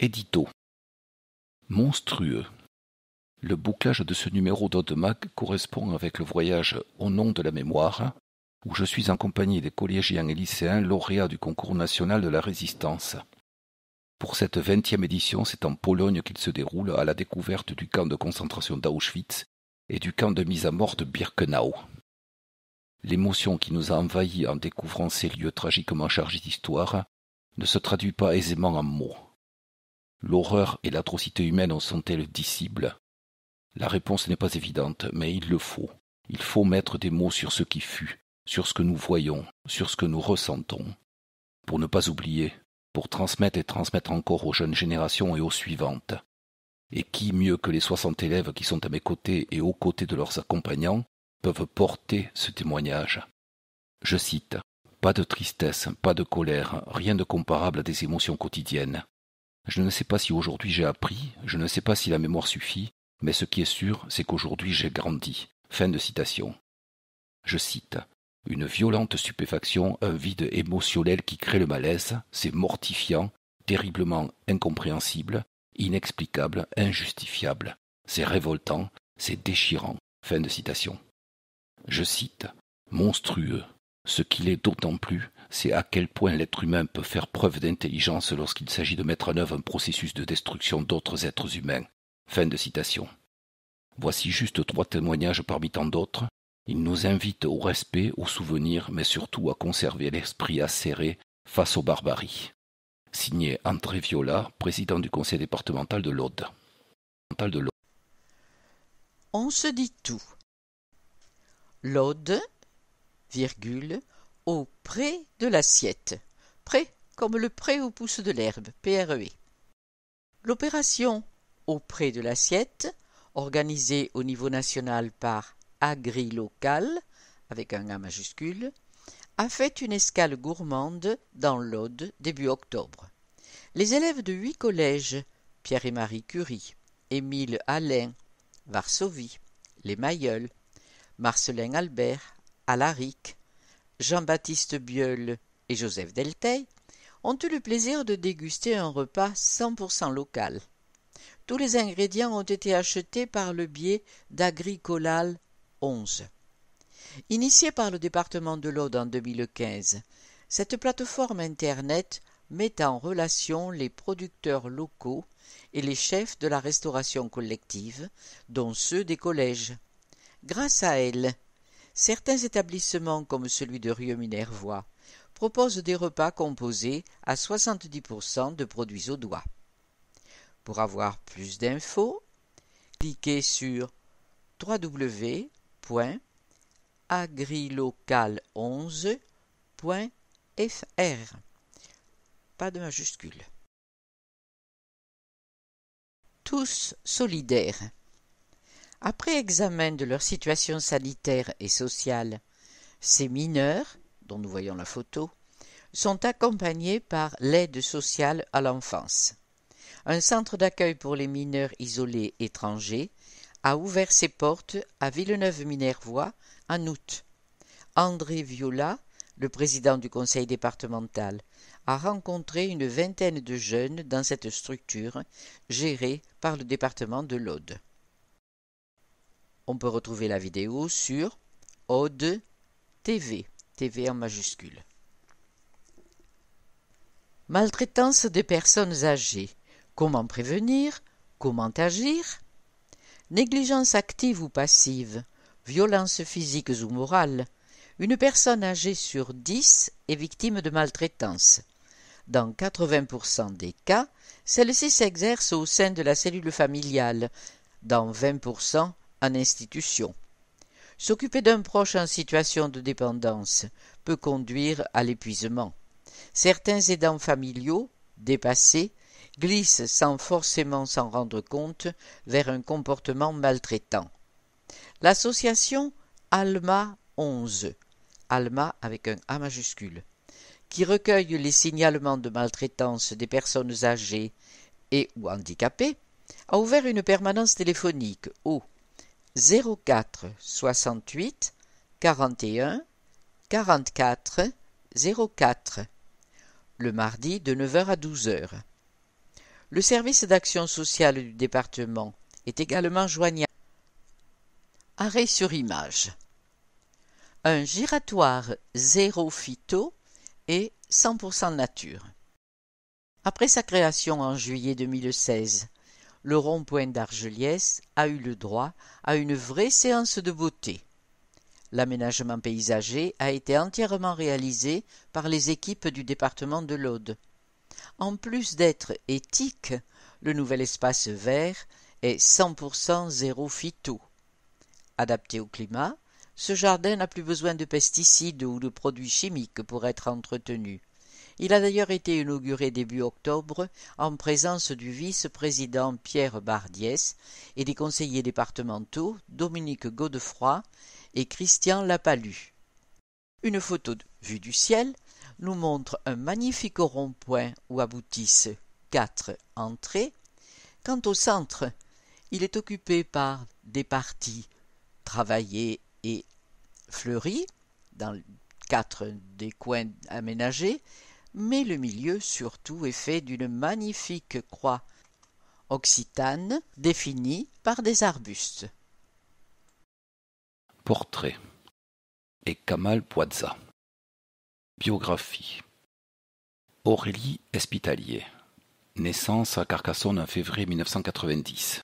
Édito. Monstrueux. Le bouclage de ce numéro d'Aude-Mag correspond avec le voyage Au nom de la mémoire, où je suis en compagnie des collégiens et lycéens lauréats du concours national de la résistance. Pour cette 20e édition, c'est en Pologne qu'il se déroule, à la découverte du camp de concentration d'Auschwitz et du camp de mise à mort de Birkenau. L'émotion qui nous a envahis en découvrant ces lieux tragiquement chargés d'histoire ne se traduit pas aisément en mots. L'horreur et l'atrocité humaine sont-elles dissibles? La réponse n'est pas évidente, mais il le faut. Il faut mettre des mots sur ce qui fut, sur ce que nous voyons, sur ce que nous ressentons. Pour ne pas oublier, pour transmettre et transmettre encore aux jeunes générations et aux suivantes. Et qui mieux que les 60 élèves qui sont à mes côtés et aux côtés de leurs accompagnants peuvent porter ce témoignage? Je cite, « Pas de tristesse, pas de colère, rien de comparable à des émotions quotidiennes. Je ne sais pas si aujourd'hui j'ai appris, je ne sais pas si la mémoire suffit, mais ce qui est sûr, c'est qu'aujourd'hui j'ai grandi. » Fin de citation. Je cite, « Une violente stupéfaction, un vide émotionnel qui crée le malaise, c'est mortifiant, terriblement incompréhensible, inexplicable, injustifiable. C'est révoltant, c'est déchirant. » Fin de citation. Je cite, « Monstrueux. Ce qu'il est d'autant plus, c'est à quel point l'être humain peut faire preuve d'intelligence lorsqu'il s'agit de mettre en œuvre un processus de destruction d'autres êtres humains. » Fin de citation. Voici juste 3 témoignages parmi tant d'autres. Ils nous invitent au respect, au souvenir, mais surtout à conserver l'esprit acéré face aux barbaries. Signé André Viola, président du conseil départemental de l'Aude. On se dit tout. L'Aude, virgule, au pré de l'assiette. Pré comme le pré au pouce de l'herbe, PRE. L'opération au pré de l'assiette, organisée au niveau national par Agri-Local, avec un A majuscule, a fait une escale gourmande dans l'Aude début octobre. Les élèves de 8 collèges, Pierre et Marie Curie, Émile Alain, Varsovie, Les Mailleuls, Marcelin Albert, Alaric, Jean-Baptiste Bieul et Joseph Delteil, ont eu le plaisir de déguster un repas 100% local. Tous les ingrédients ont été achetés par le biais d'Agricolal 11. Initiée par le département de l'Aude en 2015, cette plateforme Internet met en relation les producteurs locaux et les chefs de la restauration collective, dont ceux des collèges. Grâce à elle, certains établissements comme celui de Rieux-Minervois proposent des repas composés à 70% de produits audois. Pour avoir plus d'infos, cliquez sur www.agrilocal11.fr. Pas de majuscule. Tous solidaires. Après examen de leur situation sanitaire et sociale, ces mineurs, dont nous voyons la photo, sont accompagnés par l'aide sociale à l'enfance. Un centre d'accueil pour les mineurs isolés étrangers a ouvert ses portes à Villeneuve-Minervois en août. André Viola, le président du conseil départemental, a rencontré une vingtaine de jeunes dans cette structure gérée par le département de l'Aude. On peut retrouver la vidéo sur Aude TV, TV en majuscule. Maltraitance des personnes âgées. Comment prévenir? Comment agir? Négligence active ou passive, violences physiques ou morales. Une personne âgée sur 10 est victime de maltraitance. Dans 80% des cas, celle-ci s'exerce au sein de la cellule familiale, dans 20% en institution. S'occuper d'un proche en situation de dépendance peut conduire à l'épuisement. Certains aidants familiaux, dépassés, glissent sans forcément s'en rendre compte vers un comportement maltraitant. L'association Alma 11, Alma avec un A majuscule, qui recueille les signalements de maltraitance des personnes âgées et ou handicapées, a ouvert une permanence téléphonique au 04 68 41 44 04 le mardi de 9h à 12h. Le service d'action sociale du département est également joignable. Arrêt sur image. Un giratoire zéro phyto et 100% nature. Après sa création en juillet 2016, le rond-point d'Argelliès a eu le droit à une vraie séance de beauté. L'aménagement paysager a été entièrement réalisé par les équipes du département de l'Aude. En plus d'être éthique, le nouvel espace vert est 100% zéro phyto. Adapté au climat, ce jardin n'a plus besoin de pesticides ou de produits chimiques pour être entretenu. Il a d'ailleurs été inauguré début octobre en présence du vice-président Pierre Bardiès et des conseillers départementaux Dominique Godefroy et Christian Lapalu. Une photo vue du ciel nous montre un magnifique rond-point où aboutissent 4 entrées. Quant au centre, il est occupé par des parties travaillées et fleuries dans 4 des coins aménagés, mais le milieu surtout est fait d'une magnifique croix occitane définie par des arbustes. Portrait et Kamal Bouadza. Biographie. Aurélie Espitalier. Naissance à Carcassonne en février 1990.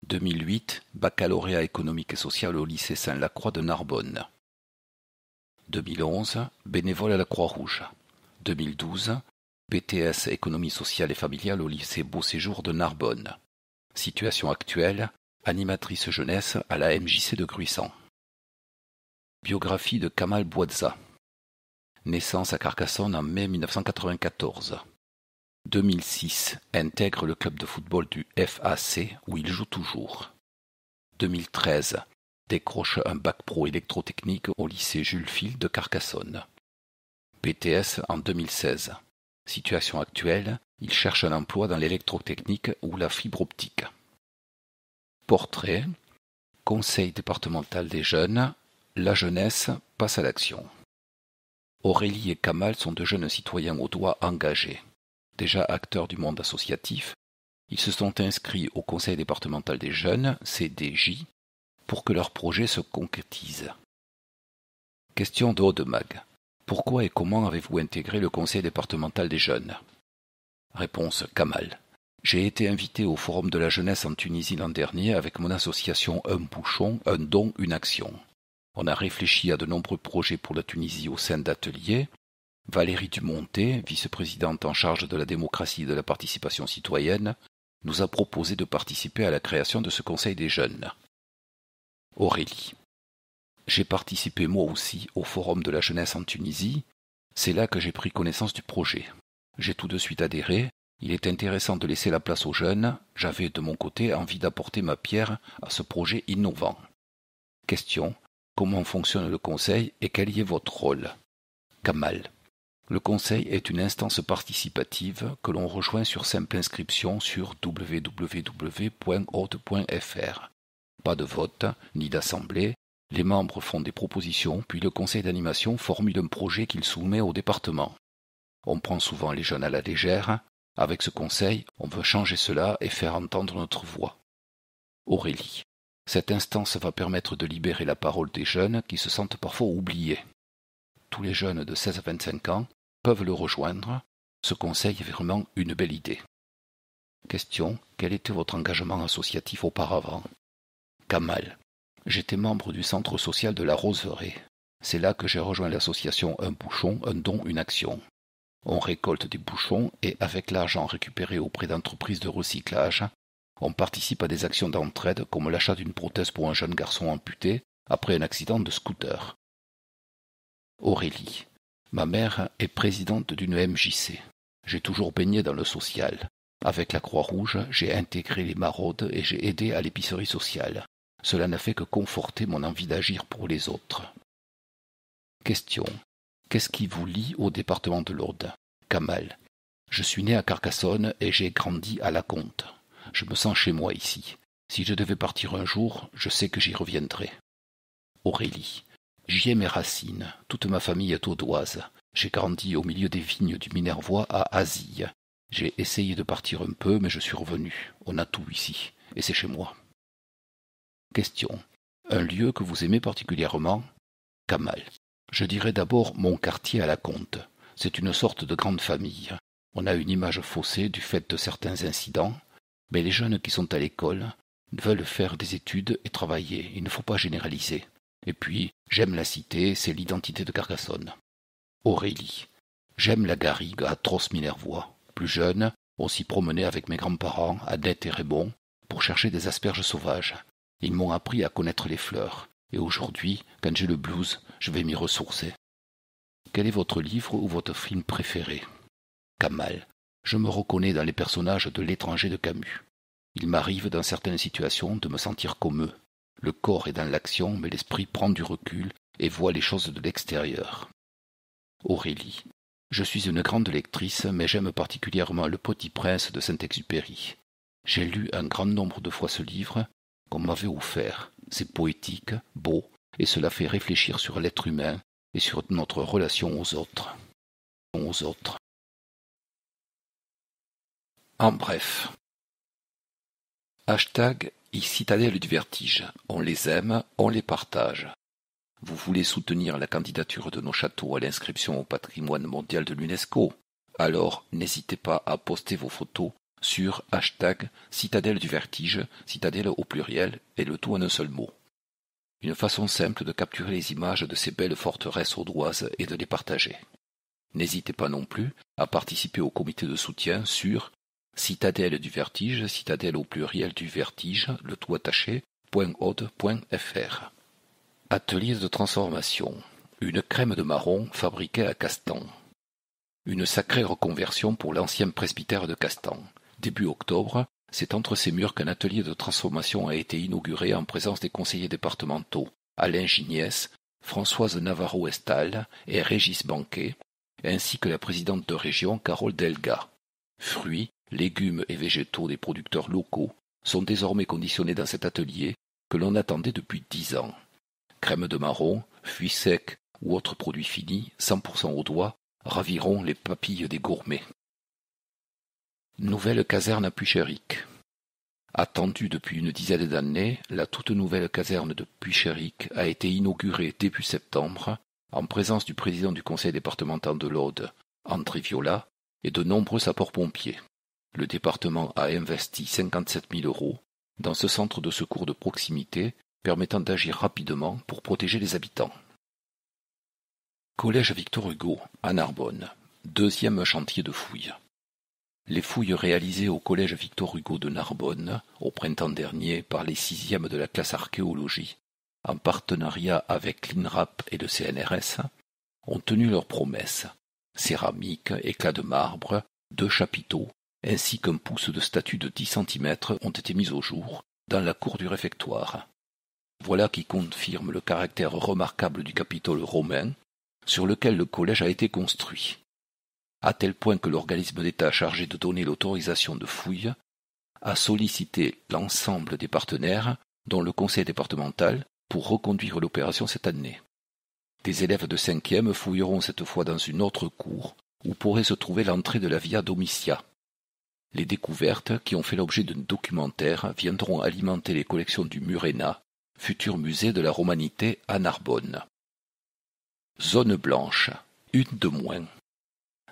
2008, baccalauréat économique et social au lycée Saint-Lacroix de Narbonne. 2011, bénévole à la Croix-Rouge. 2012, BTS économie sociale et familiale au lycée Beau Séjour de Narbonne. Situation actuelle, animatrice jeunesse à la MJC de Gruissant. Biographie de Kamal Bouadza. Naissance à Carcassonne en mai 1994. 2006, intègre le club de football du FAC où il joue toujours. 2013, décroche un bac pro électrotechnique au lycée Jules Fil de Carcassonne. BTS en 2016. Situation actuelle, il cherche un emploi dans l'électrotechnique ou la fibre optique. Portrait. Conseil départemental des jeunes. La jeunesse passe à l'action. Aurélie et Kamal sont deux jeunes citoyens audois engagés. Déjà acteurs du monde associatif, ils se sont inscrits au Conseil départemental des jeunes, CDJ, pour que leur projet se concrétise. Question de Aude-Mag. Pourquoi et comment avez-vous intégré le Conseil départemental des jeunes? Réponse Kamal. J'ai été invité au Forum de la jeunesse en Tunisie l'an dernier avec mon association Un Bouchon, un don, une action. On a réfléchi à de nombreux projets pour la Tunisie au sein d'ateliers. Valérie Dumontet, vice-présidente en charge de la démocratie et de la participation citoyenne, nous a proposé de participer à la création de ce Conseil des jeunes. Aurélie. J'ai participé moi aussi au Forum de la jeunesse en Tunisie. C'est là que j'ai pris connaissance du projet. J'ai tout de suite adhéré. Il est intéressant de laisser la place aux jeunes. J'avais de mon côté envie d'apporter ma pierre à ce projet innovant. Question. Comment fonctionne le Conseil et quel y est votre rôle? Kamal. Le Conseil est une instance participative que l'on rejoint sur simple inscription sur www.aude.fr. Pas de vote, ni d'assemblée. Les membres font des propositions, puis le conseil d'animation formule un projet qu'il soumet au département. On prend souvent les jeunes à la légère. Avec ce conseil, on veut changer cela et faire entendre notre voix. Aurélie. Cette instance va permettre de libérer la parole des jeunes qui se sentent parfois oubliés. Tous les jeunes de 16 à 25 ans peuvent le rejoindre. Ce conseil est vraiment une belle idée. Question. Quel était votre engagement associatif auparavant? Kamal. J'étais membre du centre social de la Roseraie. C'est là que j'ai rejoint l'association Un Bouchon, un don, une action. On récolte des bouchons et avec l'argent récupéré auprès d'entreprises de recyclage, on participe à des actions d'entraide comme l'achat d'une prothèse pour un jeune garçon amputé après un accident de scooter. Aurélie. Ma mère est présidente d'une MJC. J'ai toujours baigné dans le social. Avec la Croix-Rouge, j'ai intégré les maraudes et j'ai aidé à l'épicerie sociale. Cela n'a fait que conforter mon envie d'agir pour les autres. Question. Qu'est-ce qui vous lie au département de l'Aude? Kamal. Je suis né à Carcassonne et j'ai grandi à La Comte. Je me sens chez moi ici. Si je devais partir un jour, je sais que j'y reviendrai. Aurélie. J'y ai mes racines. Toute ma famille est audoise. J'ai grandi au milieu des vignes du Minervois à Azille. J'ai essayé de partir un peu, mais je suis revenu. On a tout ici, et c'est chez moi. Question. Un lieu que vous aimez particulièrement? Kamal. Je dirais d'abord mon quartier à la Comte. C'est une sorte de grande famille. On a une image faussée du fait de certains incidents, mais les jeunes qui sont à l'école veulent faire des études et travailler. Il ne faut pas généraliser. Et puis, j'aime la cité, c'est l'identité de Carcassonne. Aurélie. J'aime la garrigue à Tros-Minervois. Plus jeune, on s'y promenait avec mes grands-parents, Annette et Raymond, pour chercher des asperges sauvages. Ils m'ont appris à connaître les fleurs. Et aujourd'hui, quand j'ai le blues, je vais m'y ressourcer. Quel est votre livre ou votre film préféré? Kamal. Je me reconnais dans les personnages de L'étranger de Camus. Il m'arrive dans certaines situations de me sentir comme eux. Le corps est dans l'action, mais l'esprit prend du recul et voit les choses de l'extérieur. Aurélie. Je suis une grande lectrice, mais j'aime particulièrement Le Petit Prince de Saint-Exupéry. J'ai lu un grand nombre de fois ce livre qu'on m'avait offert. C'est poétique, beau, et cela fait réfléchir sur l'être humain et sur notre relation aux autres. En bref. Hashtag Citadelle du Vertige. On les aime, on les partage. Vous voulez soutenir la candidature de nos châteaux à l'inscription au patrimoine mondial de l'UNESCO? Alors n'hésitez pas à poster vos photos sur hashtag Citadelle du Vertige, citadelle au pluriel et le tout en un seul mot. Une façon simple de capturer les images de ces belles forteresses audoises et de les partager. N'hésitez pas non plus à participer au comité de soutien sur Citadelle du Vertige, citadelle au pluriel du Vertige, le tout attaché, .ode.fr. Atelier de transformation. Une crème de marron fabriquée à Castan. Une sacrée reconversion pour l'ancien presbytère de Castan. Début octobre, c'est entre ces murs qu'un atelier de transformation a été inauguré en présence des conseillers départementaux Alain Gignès, Françoise Navarro-Estal et Régis Banquet, ainsi que la présidente de région Carole Delga. Fruits, légumes et végétaux des producteurs locaux sont désormais conditionnés dans cet atelier que l'on attendait depuis 10 ans. Crème de marron, fruits secs ou autres produits finis, 100% au doigt, raviront les papilles des gourmets. Nouvelle caserne à Puichéric. Attendue depuis une dizaine d'années, la toute nouvelle caserne de Puichéric a été inaugurée début septembre en présence du président du conseil départemental de l'Aude, André Viola, et de nombreux sapeurs-pompiers. Le département a investi 57 000 € dans ce centre de secours de proximité permettant d'agir rapidement pour protéger les habitants. Collège Victor Hugo, à Narbonne. Deuxième chantier de fouilles. Les fouilles réalisées au Collège Victor Hugo de Narbonne, au printemps dernier, par les 6e de la classe archéologie, en partenariat avec l'INRAP et le CNRS, ont tenu leurs promesses. Céramique, éclats de marbre, 2 chapiteaux, ainsi qu'un pouce de statue de 10 cm ont été mis au jour dans la cour du réfectoire. Voilà qui confirme le caractère remarquable du Capitole romain, sur lequel le collège a été construit, à tel point que l'organisme d'État chargé de donner l'autorisation de fouille a sollicité l'ensemble des partenaires, dont le conseil départemental, pour reconduire l'opération cette année. Des élèves de 5e fouilleront cette fois dans une autre cour, où pourrait se trouver l'entrée de la Via Domitia. Les découvertes, qui ont fait l'objet d'un documentaire, viendront alimenter les collections du Murena, futur musée de la Romanité à Narbonne. Zone blanche, une de moins.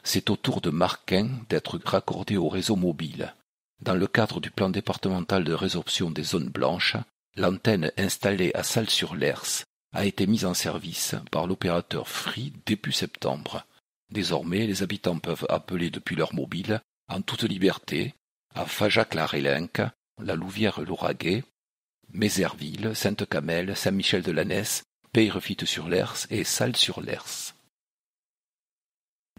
C'est au tour de Marquin d'être raccordé au réseau mobile. Dans le cadre du plan départemental de résorption des zones blanches, l'antenne installée à Salles-sur-Lers a été mise en service par l'opérateur Free début septembre. Désormais, les habitants peuvent appeler depuis leur mobile en toute liberté à Fajac-la-Rélinque, la Louvière-l'Ouraguet, Mézerville, Sainte-Camelle, Saint-Michel-de-Lanès, Peyrefite-sur-Lers et Salles-sur-Lers.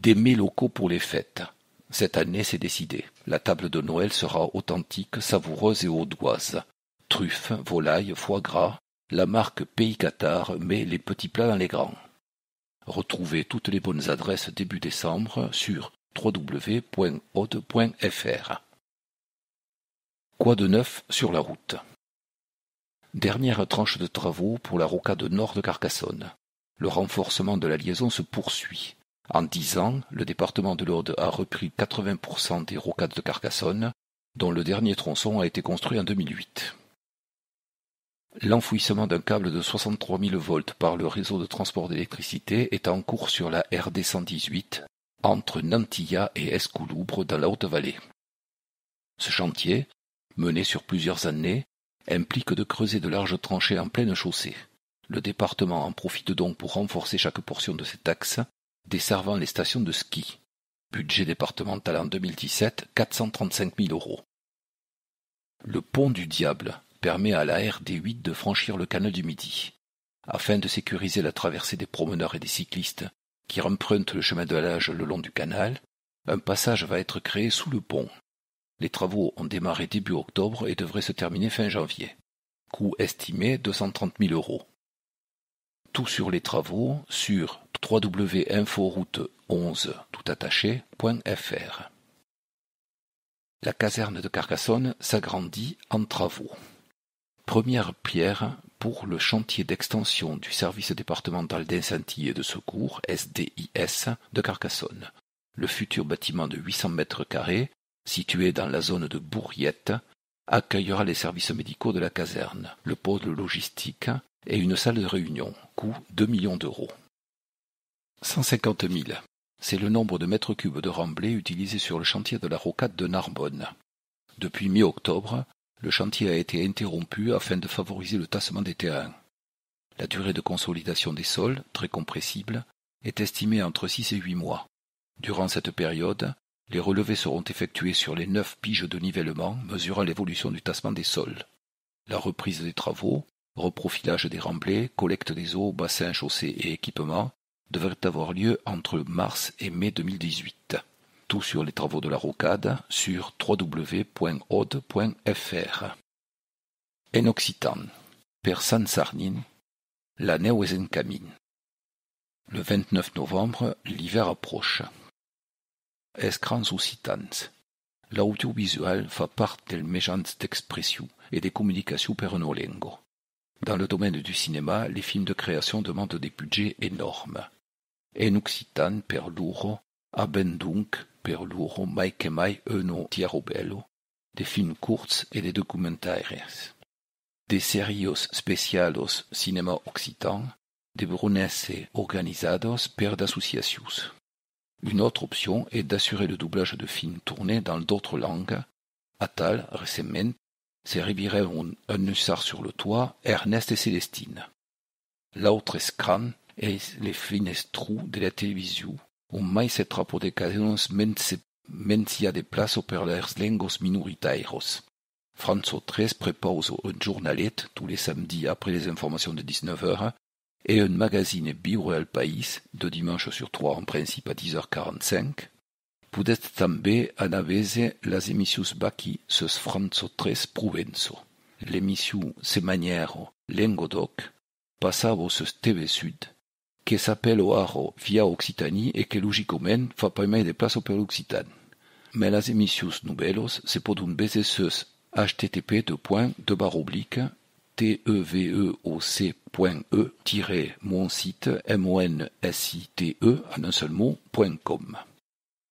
Des mets locaux pour les fêtes. Cette année, c'est décidé. La table de Noël sera authentique, savoureuse et audoise. Truffes, volailles, foie gras, la marque Pays Cathare met les petits plats dans les grands. Retrouvez toutes les bonnes adresses début décembre sur www.aude.fr. Quoi de neuf sur la route? Dernière tranche de travaux pour la rocade nord de Carcassonne. Le renforcement de la liaison se poursuit. En 10 ans, le département de l'Aude a repris 80% des rocades de Carcassonne, dont le dernier tronçon a été construit en 2008. L'enfouissement d'un câble de 63 000 volts par le réseau de transport d'électricité est en cours sur la RD 118 entre Nantilla et Escouloubre dans la Haute-Vallée. Ce chantier, mené sur plusieurs années, implique de creuser de larges tranchées en pleine chaussée. Le département en profite donc pour renforcer chaque portion de cet axe, desservant les stations de ski. Budget départemental en 2017, 435 000 €. Le pont du Diable permet à la RD 8 de franchir le canal du Midi. Afin de sécuriser la traversée des promeneurs et des cyclistes qui empruntent le chemin de l'Age le long du canal, un passage va être créé sous le pont. Les travaux ont démarré début octobre et devraient se terminer fin janvier. Coût estimé 230 000 €. Tout sur les travaux sur www.inforoute11toutattaché.fr. La caserne de Carcassonne s'agrandit en travaux. Première pierre pour le chantier d'extension du service départemental d'incendie et de secours, SDIS, de Carcassonne. Le futur bâtiment de 800 mètres carrés, situé dans la zone de Bourriette, accueillera les services médicaux de la caserne, le pôle logistique et une salle de réunion, coût 2 millions €. 150 000, c'est le nombre de mètres cubes de remblai utilisé sur le chantier de la rocade de Narbonne. Depuis mi-octobre, le chantier a été interrompu afin de favoriser le tassement des terrains. La durée de consolidation des sols, très compressible, est estimée entre 6 et 8 mois. Durant cette période, les relevés seront effectués sur les 9 piges de nivellement mesurant l'évolution du tassement des sols. La reprise des travaux, reprofilage des remblais, collecte des eaux, bassins, chaussées et équipements devrait avoir lieu entre mars et mai 2018. Tout sur les travaux de la rocade sur www.aude.fr. En occitan, per Sant Sarnin, la neu és en camí. Le 29 novembre, l'hiver approche. Escrans occitans. L'audiovisuel fa part dels mitjans d'expression et des communications per una llengua. Dans le domaine du cinéma, les films de création demandent des budgets énormes. En occitan per loro haben donc per loro mai que mai uno tiaro bello, des films courts et des documentaires. Des serios specialos cinéma occitan, des brunesse organizados per d'associations. Une autre option est d'assurer le doublage de films tournés dans d'autres langues. Atal, récemment, s'est reviré un hussard sur le toit, Ernest et Célestine. L'autre escran est les finestrous de la télévision, où mai se trapo de cadenos mencia de plazo per les lengos minoritairos. Franzo 13 prépose un journalet tous les samedis après les informations de 19h et un magazine bio al País, 2 dimanches sur 3 en principe à 10h45. Podet també anavese las emissions baki sus Franzo 13 Provenço. L'émission Semaniero Lengodoc passava sus TV Sud, que s'appelle Oaro via Occitanie et que logiquement fa pas mai de plazo per l'Occitan. Mais las emissions nouvelles se podun bese sus http://teveoc.e-mon site monsite en un seul mot.com.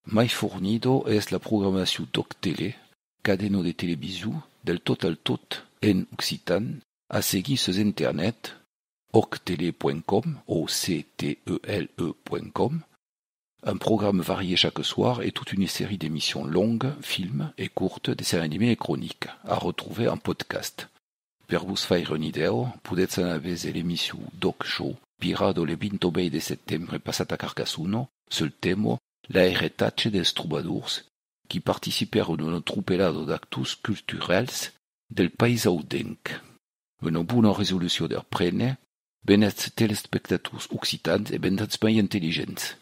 Mai fornido es la programació d'Oc Tele, cadena de televisió del tot al tot en occitan, a seguir sus internet octele.com, octele.com, un programme varié chaque soir et toute une série d'émissions longues, films et courtes, dessins animés et chroniques, à retrouver en podcast. Per vos faire une idea, podetz anavese l'émission Doc Show, pirado le 20 de settembre passat a Carcassuno, sul tema la heritatge dels trobadors, qui participèrent d'un tropelado d'actus culturels del país audenc. Una bona resolució d'arprene, benets telespectators occitans et benets mai intelligents.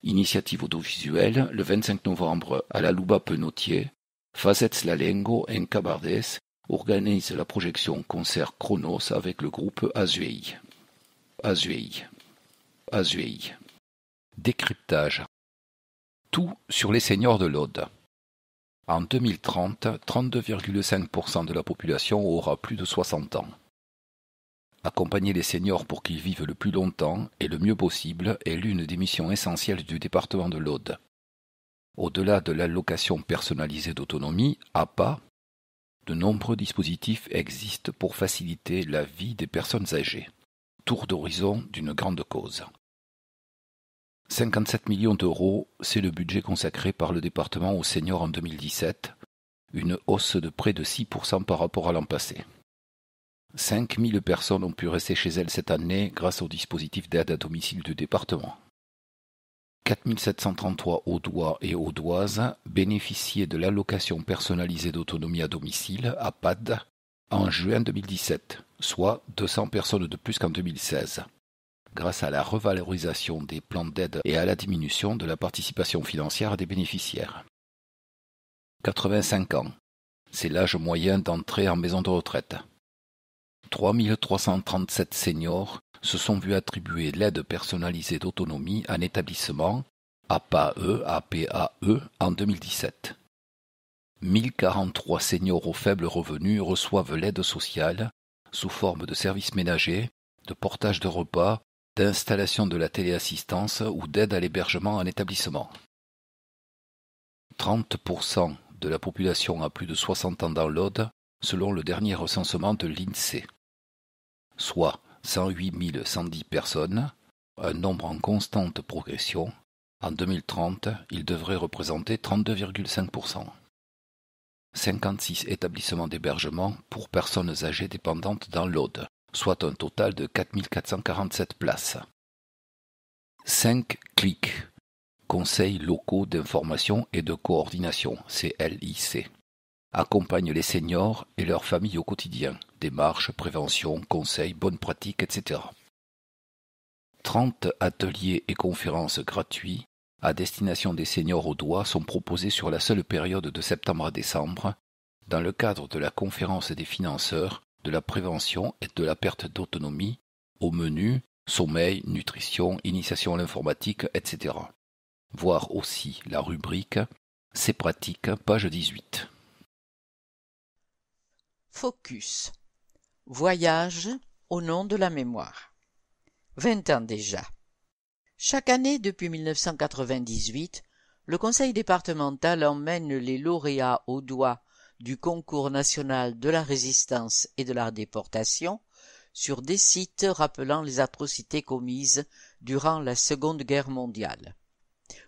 Initiative audiovisuelle, le 25 novembre à la Luba Penotier, Fazets la Lengo en Cabardès organise la projection concert Chronos avec le groupe Azuei. Décryptage. Tout sur les seigneurs de l'Aude. En 2030, 32,5% de la population aura plus de 60 ans. Accompagner les seniors pour qu'ils vivent le plus longtemps et le mieux possible est l'une des missions essentielles du département de l'Aude. Au-delà de l'allocation personnalisée d'autonomie, APA, de nombreux dispositifs existent pour faciliter la vie des personnes âgées. Tour d'horizon d'une grande cause. 57 millions d'euros, c'est le budget consacré par le département aux seniors en 2017, une hausse de près de 6% par rapport à l'an passé. 5 000 personnes ont pu rester chez elles cette année grâce au dispositif d'aide à domicile du département. 4 733 Audois et Audoises bénéficiaient de l'allocation personnalisée d'autonomie à domicile, APAD, en juin 2017, soit 200 personnes de plus qu'en 2016, grâce à la revalorisation des plans d'aide et à la diminution de la participation financière des bénéficiaires. 85 ans, c'est l'âge moyen d'entrée en maison de retraite. 3 337 seniors se sont vus attribuer l'aide personnalisée d'autonomie en établissement APAE en 2017. 1043 seniors aux faibles revenus reçoivent l'aide sociale sous forme de services ménagers, de portage de repas, d'installation de la téléassistance ou d'aide à l'hébergement en établissement. 30% de la population a plus de 60 ans dans l'Aude, selon le dernier recensement de l'INSEE, soit 108 110 personnes, un nombre en constante progression. En 2030, il devrait représenter 32,5%. 56 établissements d'hébergement pour personnes âgées dépendantes dans l'Aude, soit un total de 4 447 places. 5 CLIC, Conseils locaux d'information et de coordination, CLIC, accompagnent les seniors et leurs familles au quotidien, démarches, prévention, conseils, bonnes pratiques, etc. 30 ateliers et conférences gratuits à destination des seniors audois sont proposés sur la seule période de septembre à décembre, dans le cadre de la conférence des financeurs, de la prévention et de la perte d'autonomie, au menu sommeil, nutrition, initiation à l'informatique, etc. Voir aussi la rubrique « C'est pratique », page 18. Focus. Voyage au nom de la mémoire. 20 ans déjà. Chaque année depuis 1998, le conseil départemental emmène les lauréats audois du concours national de la résistance et de la déportation sur des sites rappelant les atrocités commises durant la Seconde Guerre mondiale,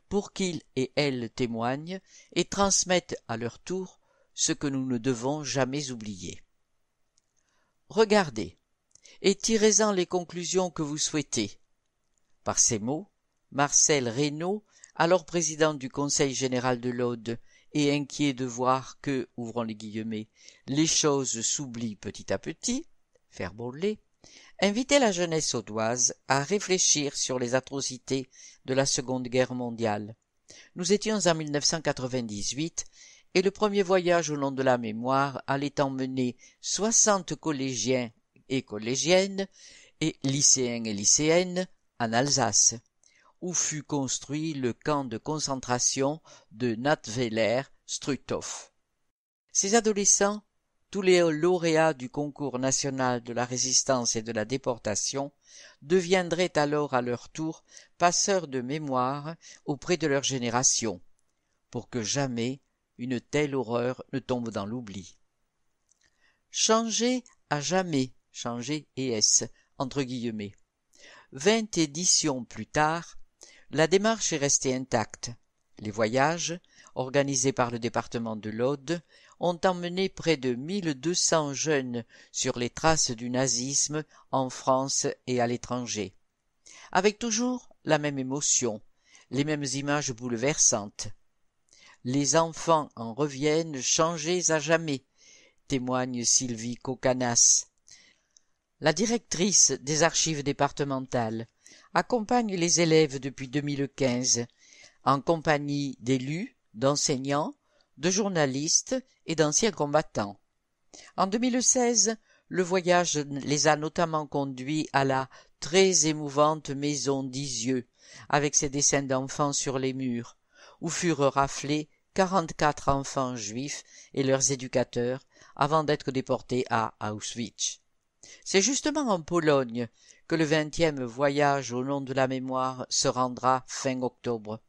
pour qu'ils et elles témoignent et transmettent à leur tour ce que nous ne devons jamais oublier. Regardez, et tirez-en les conclusions que vous souhaitez. Par ces mots, Marcel Reynaud, alors président du Conseil général de l'Aude, et inquiet de voir que, ouvrons les guillemets, les choses s'oublient petit à petit, fermons-les, invitait la jeunesse audoise à réfléchir sur les atrocités de la Seconde Guerre mondiale. Nous étions en 1998, et le premier voyage au nom de la mémoire allait emmener 60 collégiens et collégiennes et lycéens et lycéennes en Alsace, où fut construit le camp de concentration de Natzweiler-Struthof. Ces adolescents, tous les lauréats du concours national de la résistance et de la déportation, deviendraient alors à leur tour passeurs de mémoire auprès de leur génération, pour que jamais une telle horreur ne tombe dans l'oubli. Changer à jamais, changer ES, entre guillemets. 20 éditions plus tard, la démarche est restée intacte. Les voyages, organisés par le département de l'Aude, ont emmené près de 1200 jeunes sur les traces du nazisme en France et à l'étranger, avec toujours la même émotion, les mêmes images bouleversantes. Les enfants en reviennent changés à jamais, témoigne Sylvie Cocanas. La directrice des archives départementales accompagne les élèves depuis 2015, en compagnie d'élus, d'enseignants, de journalistes et d'anciens combattants. En 2016, le voyage les a notamment conduits à la très émouvante maison d'Isieux, avec ses dessins d'enfants sur les murs, où furent raflés 44 enfants juifs et leurs éducateurs avant d'être déportés à Auschwitz. C'est justement en Pologne que le 20e voyage au nom de la mémoire se rendra fin octobre.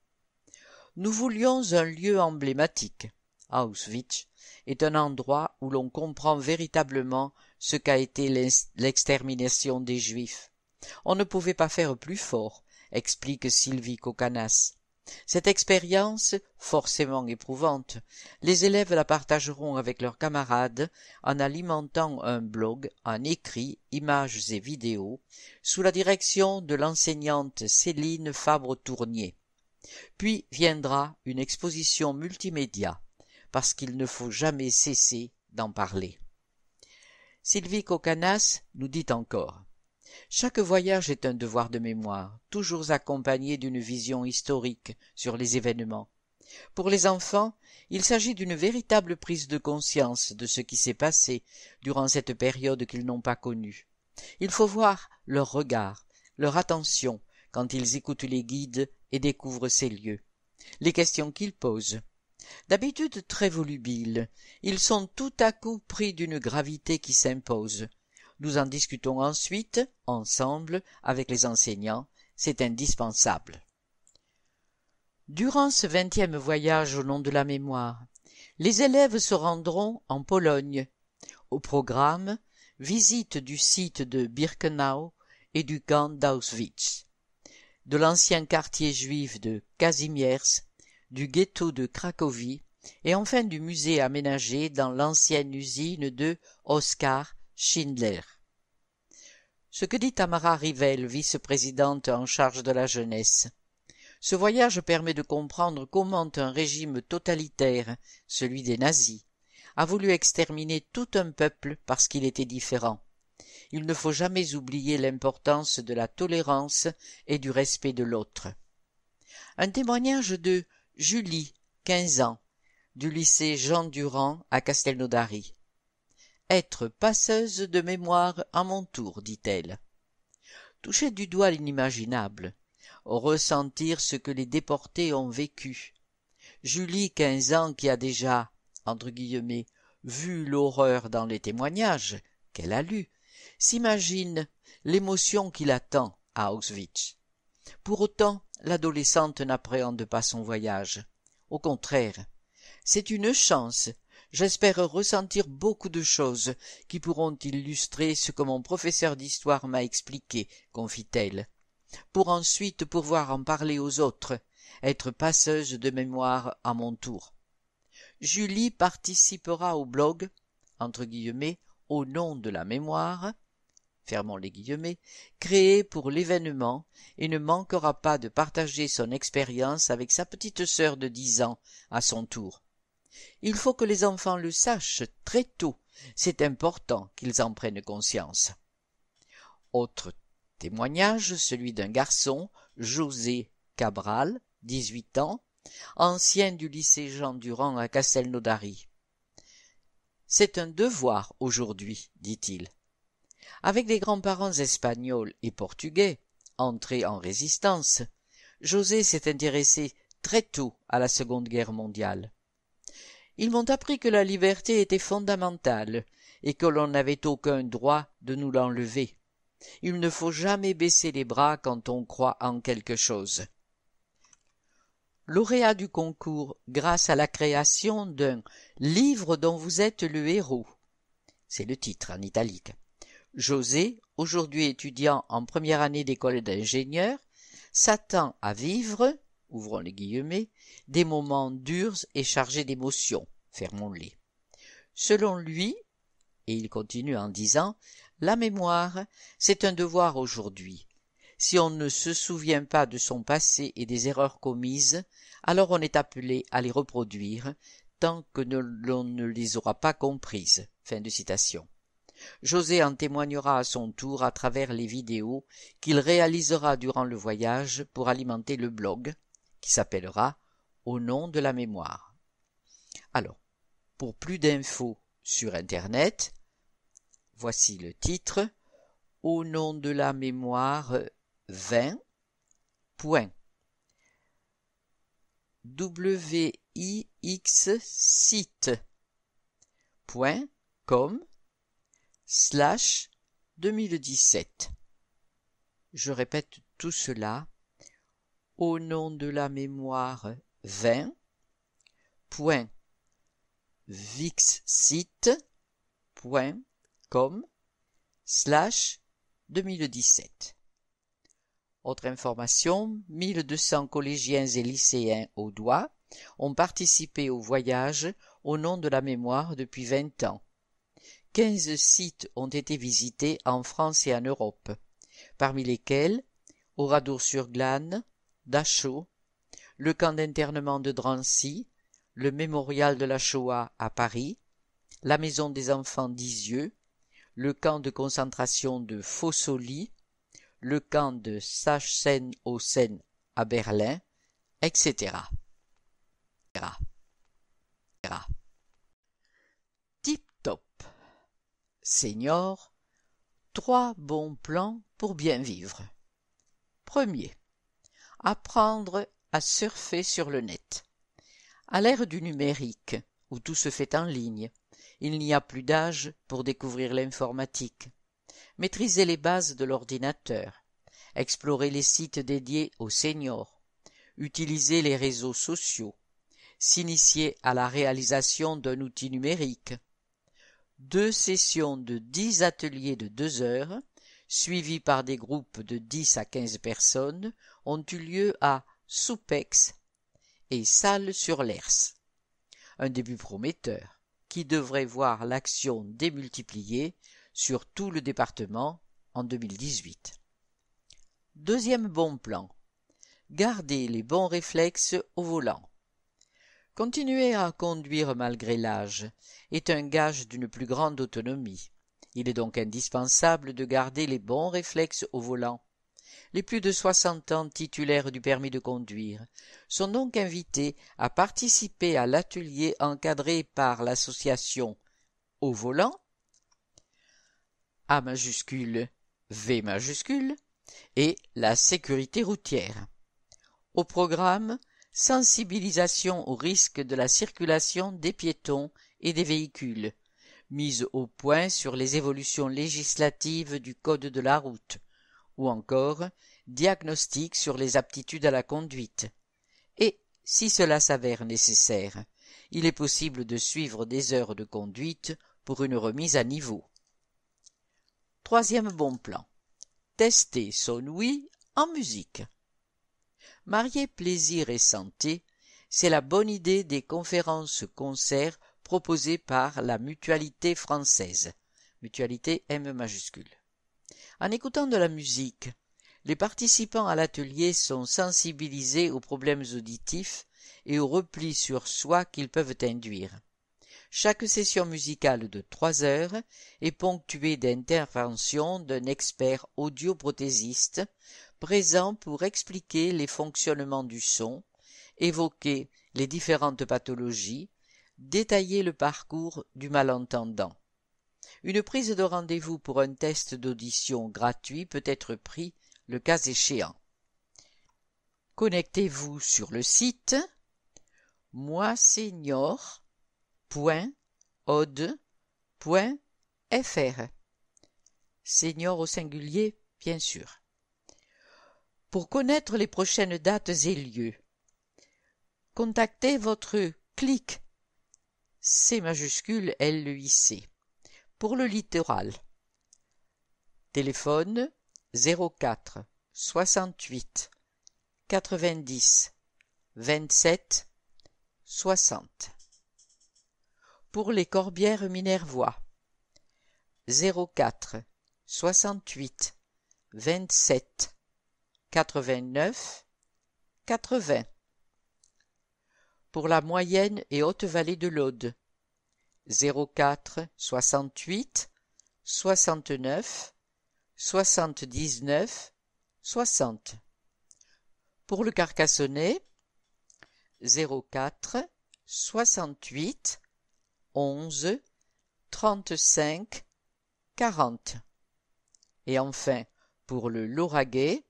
Nous voulions un lieu emblématique. Auschwitz est un endroit où l'on comprend véritablement ce qu'a été l'extermination des Juifs. On ne pouvait pas faire plus fort, explique Sylvie Kokanas. Cette expérience, forcément éprouvante, les élèves la partageront avec leurs camarades en alimentant un blog en écrits, images et vidéos, sous la direction de l'enseignante Céline Fabre-Tournier. Puis viendra une exposition multimédia, parce qu'il ne faut jamais cesser d'en parler. Sylvie Kokanas nous dit encore: chaque voyage est un devoir de mémoire, toujours accompagné d'une vision historique sur les événements. Pour les enfants, il s'agit d'une véritable prise de conscience de ce qui s'est passé durant cette période qu'ils n'ont pas connue. Il faut voir leur regard, leur attention, quand ils écoutent les guides et découvrent ces lieux. Les questions qu'ils posent. D'habitude très volubiles, ils sont tout à coup pris d'une gravité qui s'impose. Nous en discutons ensuite, ensemble, avec les enseignants. C'est indispensable. Durant ce 20e voyage au nom de la mémoire, les élèves se rendront en Pologne. Au programme, visite du site de Birkenau et du camp d'Auschwitz, de l'ancien quartier juif de Kazimierz, du ghetto de Cracovie et enfin du musée aménagé dans l'ancienne usine de Oskar Schindler. Ce que dit Tamara Rivel, vice-présidente en charge de la jeunesse. Ce voyage permet de comprendre comment un régime totalitaire, celui des nazis, a voulu exterminer tout un peuple parce qu'il était différent. Il ne faut jamais oublier l'importance de la tolérance et du respect de l'autre. Un témoignage de Julie, 15 ans, du lycée Jean Durand à Castelnaudary. Être passeuse de mémoire à mon tour, dit-elle. Toucher du doigt l'inimaginable, ressentir ce que les déportés ont vécu. Julie, 15 ans, qui a déjà, entre guillemets, vu l'horreur dans les témoignages qu'elle a lus, s'imagine l'émotion qui l'attend à Auschwitz. Pour autant, l'adolescente n'appréhende pas son voyage. Au contraire, c'est une chance. J'espère ressentir beaucoup de choses qui pourront illustrer ce que mon professeur d'histoire m'a expliqué, confie-t-elle, pour ensuite pouvoir en parler aux autres, être passeuse de mémoire à mon tour. Julie participera au blog, entre guillemets, au nom de la mémoire, fermons les guillemets, créé pour l'événement et ne manquera pas de partager son expérience avec sa petite sœur de 10 ans à son tour. Il faut que les enfants le sachent très tôt, c'est important qu'ils en prennent conscience. Autre témoignage, celui d'un garçon, José Cabral, 18 ans, ancien du lycée Jean Durand à Castelnaudary. C'est un devoir aujourd'hui, dit-il. Avec des grands-parents espagnols et portugais, entrés en résistance, José s'est intéressé très tôt à la Seconde Guerre mondiale. Ils m'ont appris que la liberté était fondamentale et que l'on n'avait aucun droit de nous l'enlever. Il ne faut jamais baisser les bras quand on croit en quelque chose. Lauréat du concours grâce à la création d'un « livre dont vous êtes le héros ». C'est le titre en italique. José, aujourd'hui étudiant en première année d'école d'ingénieur, s'attend à vivre, ouvrons les guillemets, des moments durs et chargés d'émotions, fermons-les. Selon lui, et il continue en disant, la mémoire, c'est un devoir aujourd'hui. Si on ne se souvient pas de son passé et des erreurs commises, alors on est appelé à les reproduire, tant que l'on ne les aura pas comprises. Fin de citation. José en témoignera à son tour à travers les vidéos qu'il réalisera durant le voyage pour alimenter le blog, qui s'appellera « Au nom de la mémoire ». Alors, pour plus d'infos sur Internet, voici le titre « Au nom de la mémoire 20. wixsite.com/. 2017. Je répète tout cela. Au nom de la mémoire 20.vixsite.com/2017. Autre information, 1200 collégiens et lycéens audois ont participé au voyage au nom de la mémoire depuis 20 ans. 15 sites ont été visités en France et en Europe, parmi lesquels Oradour-sur-Glane, Dachau, le camp d'internement de Drancy, le mémorial de la Shoah à Paris, la maison des enfants d'Isieux, le camp de concentration de Fossoli, le camp de Sachsenhausen à Berlin, etc. Tip top. Senior, 3 bons plans pour bien vivre. Premier. Apprendre à surfer sur le net. À l'ère du numérique, où tout se fait en ligne, il n'y a plus d'âge pour découvrir l'informatique. Maîtriser les bases de l'ordinateur, explorer les sites dédiés aux seniors, utiliser les réseaux sociaux, s'initier à la réalisation d'un outil numérique. 2 sessions de 10 ateliers de 2 heures, suivis par des groupes de 10 à 15 personnes, ont eu lieu à Soupex et Salles-sur-l'Hers. Un début prometteur, qui devrait voir l'action démultipliée sur tout le département en 2018. Deuxième bon plan. Garder les bons réflexes au volant. Continuer à conduire malgré l'âge est un gage d'une plus grande autonomie. Il est donc indispensable de garder les bons réflexes au volant. Les plus de 60 ans titulaires du permis de conduire sont donc invités à participer à l'atelier encadré par l'association Au Volant, A majuscule, V majuscule, et la sécurité routière. Au programme, sensibilisation au risque de la circulation des piétons et des véhicules, mise au point sur les évolutions législatives du code de la route, ou encore diagnostic sur les aptitudes à la conduite. Et, si cela s'avère nécessaire, il est possible de suivre des heures de conduite pour une remise à niveau. Troisième bon plan. Tester son ouïe en musique. Marier plaisir et santé, c'est la bonne idée des conférences-concerts proposées par la Mutualité française. Mutualité M majuscule. En écoutant de la musique, les participants à l'atelier sont sensibilisés aux problèmes auditifs et au repli sur soi qu'ils peuvent induire. Chaque session musicale de 3 heures est ponctuée d'interventions d'un expert audioprothésiste présent pour expliquer les fonctionnements du son, évoquer les différentes pathologies, détailler le parcours du malentendant. Une prise de rendez-vous pour un test d'audition gratuit peut être pris le cas échéant. Connectez-vous sur le site moisenior.ode.fr. Senior au singulier, bien sûr. Pour connaître les prochaines dates et lieux, contactez votre CLIC, C majuscule LEIC, pour le littoral. Téléphone 04 68 90 27 60. Pour les Corbières Minervois 04 68 27 89 80. Pour la moyenne et haute vallée de l'Aude 04 68 69 79 60. Pour le Carcassonnais 04 68 11 35 40. Et enfin, pour le Lauragais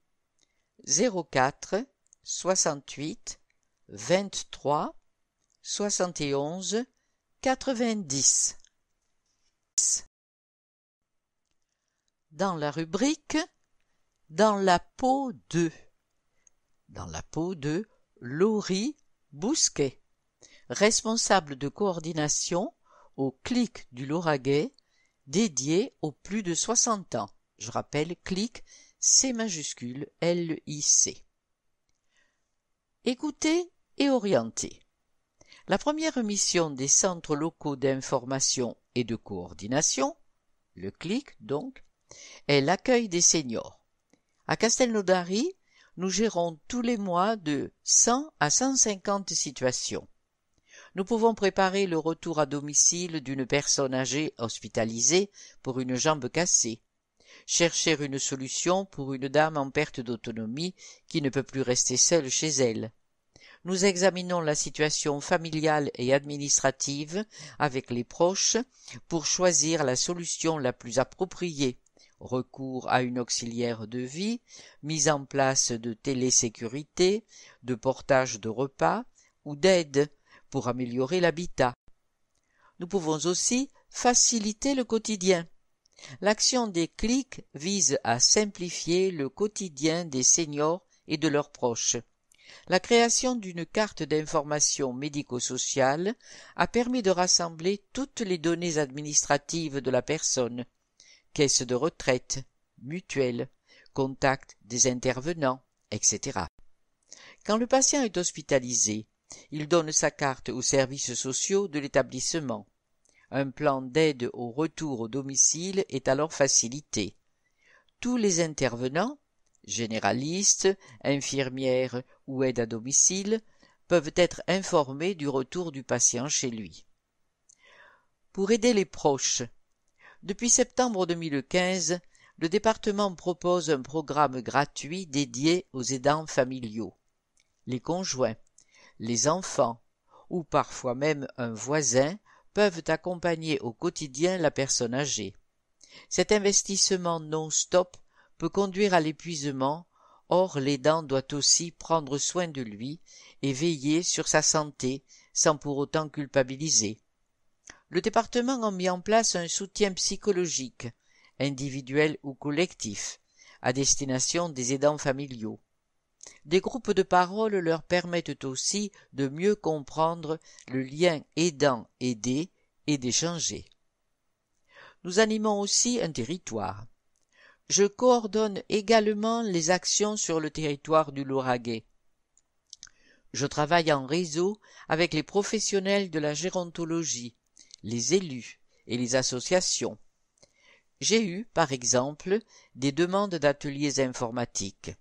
04 68 23 71 90. dans la rubrique « Dans la peau de ». Dans la peau de Laurie Bousquet, responsable de coordination au CLIC du Lauragais, dédié aux plus de 60 ans. Je rappelle, CLIC, C majuscule, L-I-C. Écouter et orienter. La première mission des centres locaux d'information et de coordination, le CLIC donc, est l'accueil des seniors. À Castelnaudary, nous gérons tous les mois de 100 à 150 situations. Nous pouvons préparer le retour à domicile d'une personne âgée hospitalisée pour une jambe cassée, chercher une solution pour une dame en perte d'autonomie qui ne peut plus rester seule chez elle. Nous examinons la situation familiale et administrative avec les proches pour choisir la solution la plus appropriée. Recours à une auxiliaire de vie, mise en place de télésécurité, de portage de repas ou d'aide pour améliorer l'habitat. Nous pouvons aussi faciliter le quotidien. L'action des CLIC vise à simplifier le quotidien des seniors et de leurs proches. La création d'une carte d'information médico-sociale a permis de rassembler toutes les données administratives de la personne, caisse de retraite, mutuelle, contact des intervenants, etc. Quand le patient est hospitalisé, il donne sa carte aux services sociaux de l'établissement. Un plan d'aide au retour au domicile est alors facilité. Tous les intervenants, généralistes, infirmières ou aides à domicile, peuvent être informés du retour du patient chez lui. Pour aider les proches, depuis septembre 2015, le département propose un programme gratuit dédié aux aidants familiaux. Les conjoints, les enfants ou parfois même un voisin peuvent accompagner au quotidien la personne âgée. Cet investissement non-stop peut conduire à l'épuisement, or l'aidant doit aussi prendre soin de lui et veiller sur sa santé sans pour autant culpabiliser. Le département a mis en place un soutien psychologique, individuel ou collectif, à destination des aidants familiaux. Des groupes de parole leur permettent aussi de mieux comprendre le lien aidant-aidé et d'échanger. Nous animons aussi un territoire. Je coordonne également les actions sur le territoire du Lauragais. Je travaille en réseau avec les professionnels de la gérontologie, les élus et les associations. J'ai eu, par exemple, des demandes d'ateliers informatiques.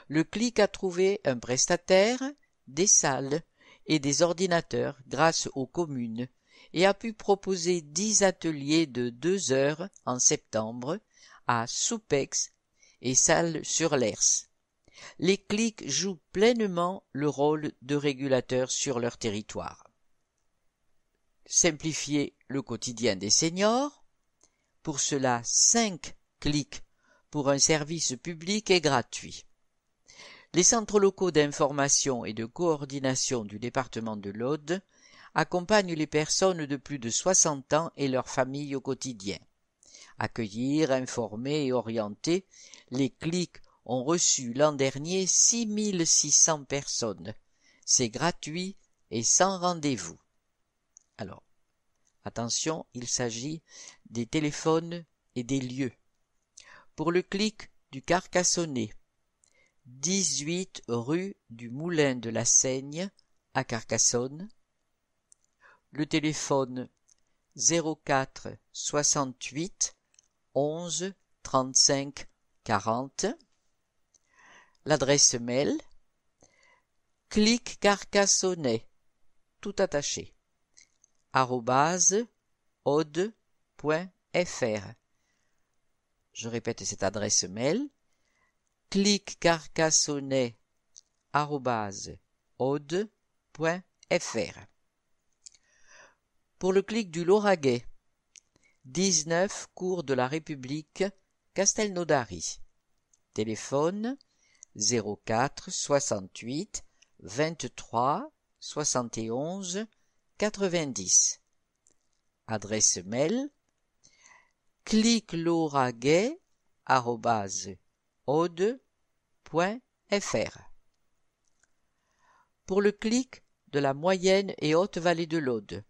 Le CLIC a trouvé un prestataire, des salles et des ordinateurs grâce aux communes et a pu proposer 10 ateliers de 2 heures en septembre à Soupex et Salles-sur-l'Hers. Les CLIC jouent pleinement le rôle de régulateurs sur leur territoire. Simplifier le quotidien des seniors. Pour cela, 5 CLIC pour un service public et gratuit. Les centres locaux d'information et de coordination du département de l'Aude accompagnent les personnes de plus de 60 ans et leurs familles au quotidien. Accueillir, informer et orienter, les CLIC ont reçu l'an dernier 6600 personnes. C'est gratuit et sans rendez-vous. Alors, attention, il s'agit des téléphones et des lieux. Pour le CLIC du Carcassonnais, 18 rue du Moulin de la Seigne à Carcassonne, le téléphone 04 68 11 35 40, l'adresse mail cliccarcassonnais, tout attaché, @aude.fr. Je répète cette adresse mail cliccarcassonnais@aude.fr. Pour le CLIC du Lauragais, 19 cours de la République, Castelnaudary. Téléphone 04 68 23 71 90. Adresse mail cliclauragais Pour le clic de la moyenne et haute vallée de l'Aude,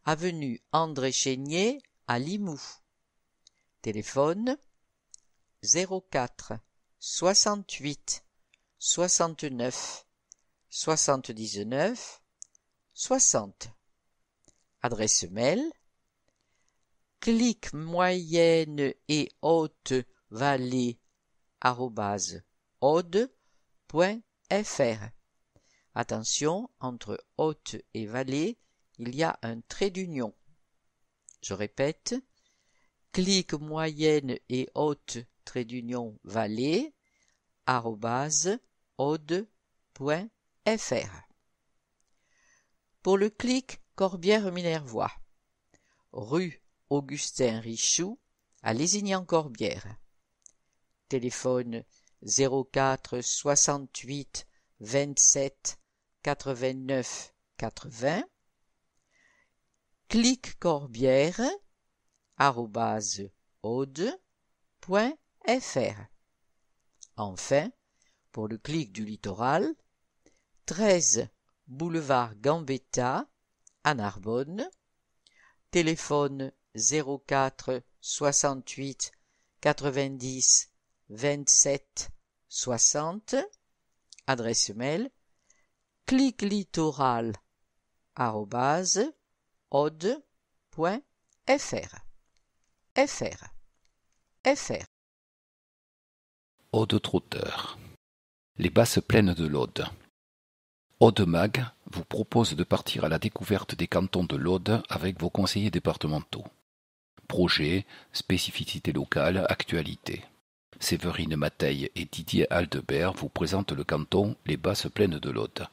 avenue André Chénier à Limoux. Téléphone 04 68 69 79 60. Adresse mail clic moyenne et haute vallée @aude.fr. Attention, entre haute et vallée, il y a un trait d'union. Je répète, clic moyenne et haute trait d'union vallée @aude.fr. Pour le clic Corbière-Minervois, rue Augustin Richoux à Lézignan-Corbière. Téléphone 04 68 27 89 80. Clic Corbière @aude.fr. Enfin, pour le clic du littoral, 13 boulevard Gambetta à Narbonne. Téléphone 04 68 90 27 60. Adresse mail cliclittoral@aude.fr. Aude Trotteur. Les basses plaines de l'Aude. Aude Mag vous propose de partir à la découverte des cantons de l'Aude avec vos conseillers départementaux. Projets, spécificités locales, actualités. Séverine Mateille et Didier Aldebert vous présentent le canton Les Basses Plaines de l'Aude.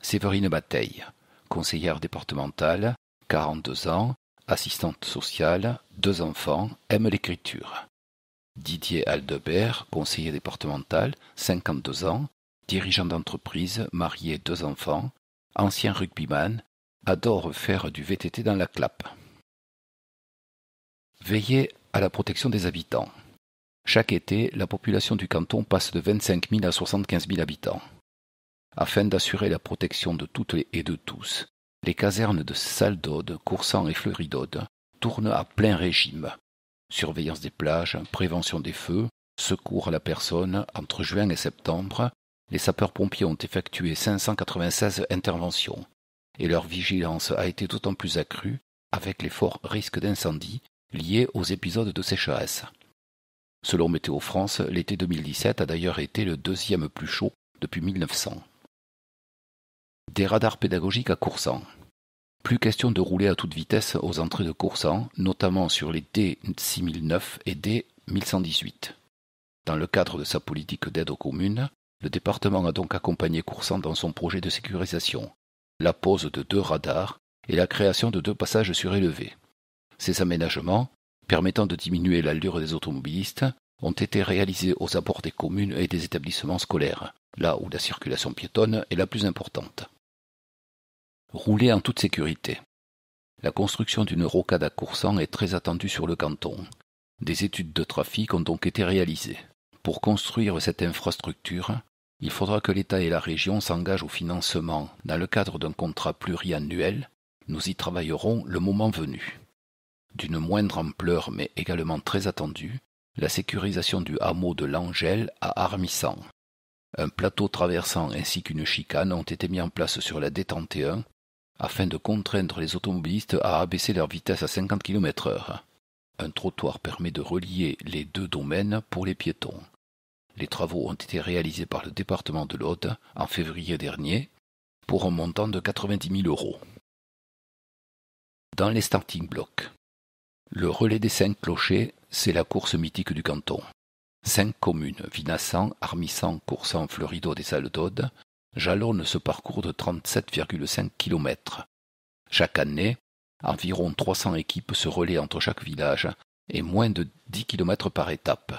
Séverine Mateille, conseillère départementale, 42 ans, assistante sociale, 2 enfants, aime l'écriture. Didier Aldebert, conseiller départemental, 52 ans, dirigeant d'entreprise, marié, 2 enfants, ancien rugbyman, adore faire du VTT dans la Clappe. Veillez à la protection des habitants. Chaque été, la population du canton passe de 25 000 à 75 000 habitants. Afin d'assurer la protection de toutes et de tous, les casernes de Salle-d'Aude, Coursant et Fleury-d'Aude tournent à plein régime. Surveillance des plages, prévention des feux, secours à la personne. Entre juin et septembre, les sapeurs-pompiers ont effectué 596 interventions et leur vigilance a été d'autant plus accrue avec les forts risques d'incendie liés aux épisodes de sécheresse. Selon Météo France, l'été 2017 a d'ailleurs été le 2e plus chaud depuis 1900. Des radars pédagogiques à Coursant. Plus question de rouler à toute vitesse aux entrées de Coursant, notamment sur les D6009 et D1118. Dans le cadre de sa politique d'aide aux communes, le département a donc accompagné Coursant dans son projet de sécurisation, la pose de 2 radars et la création de 2 passages surélevés. Ces aménagements, permettant de diminuer l'allure des automobilistes, ont été réalisés aux abords des communes et des établissements scolaires, là où la circulation piétonne est la plus importante. Rouler en toute sécurité. La construction d'une rocade à Coursant est très attendue sur le canton. Des études de trafic ont donc été réalisées. Pour construire cette infrastructure, il faudra que l'État et la région s'engagent au financement dans le cadre d'un contrat pluriannuel. Nous y travaillerons le moment venu. D'une moindre ampleur mais également très attendue, la sécurisation du hameau de l'Angel à Armissant. Un plateau traversant ainsi qu'une chicane ont été mis en place sur la D31 afin de contraindre les automobilistes à abaisser leur vitesse à 50 km/h. Un trottoir permet de relier les 2 domaines pour les piétons. Les travaux ont été réalisés par le département de l'Aude en février dernier pour un montant de 90 000 €. Dans les starting blocks. Le relais des 5 clochers, c'est la course mythique du canton. 5 communes, Vinassan, Armissant, Coursant, Fleury-d'Aude et Salle-d'Aude, jalonnent ce parcours de 37,5 km. Chaque année, environ 300 équipes se relaient entre chaque village et moins de 10 km par étape.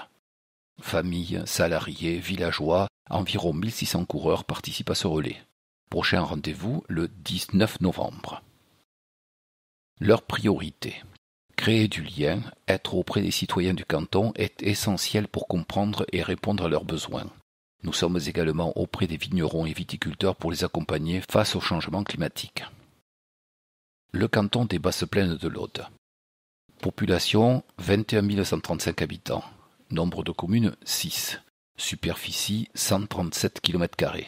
Familles, salariés, villageois, environ 1600 coureurs participent à ce relais. Prochain rendez-vous le 19 novembre. Leurs priorités. Créer du lien, être auprès des citoyens du canton est essentiel pour comprendre et répondre à leurs besoins. Nous sommes également auprès des vignerons et viticulteurs pour les accompagner face au changement climatique. Le canton des Basses-Plaines de l'Aude. Population 21 135 habitants. Nombre de communes 6. Superficie 137 km².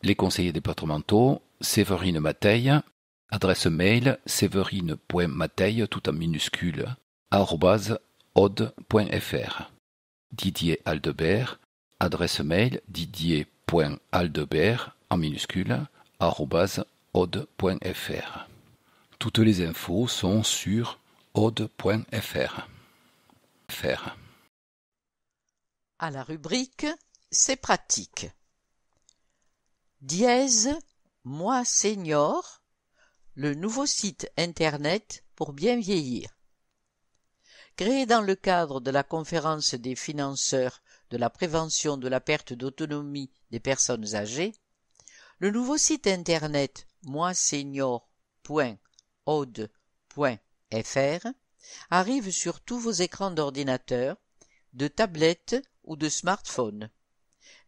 Les conseillers départementaux Séverine Mateille. Adresse mail séverine.mateille tout en minuscule @aude.fr. Didier Aldebert. Adresse mail didier.aldebert en minuscule @aude.fr. Toutes les infos sont sur aude.fr. À la rubrique C'est pratique. Dièse Moi Senior, le nouveau site internet pour bien vieillir. Créé dans le cadre de la conférence des financeurs de la prévention de la perte d'autonomie des personnes âgées, le nouveau site internet moisenior.aude.fr arrive sur tous vos écrans d'ordinateur, de tablette ou de smartphone.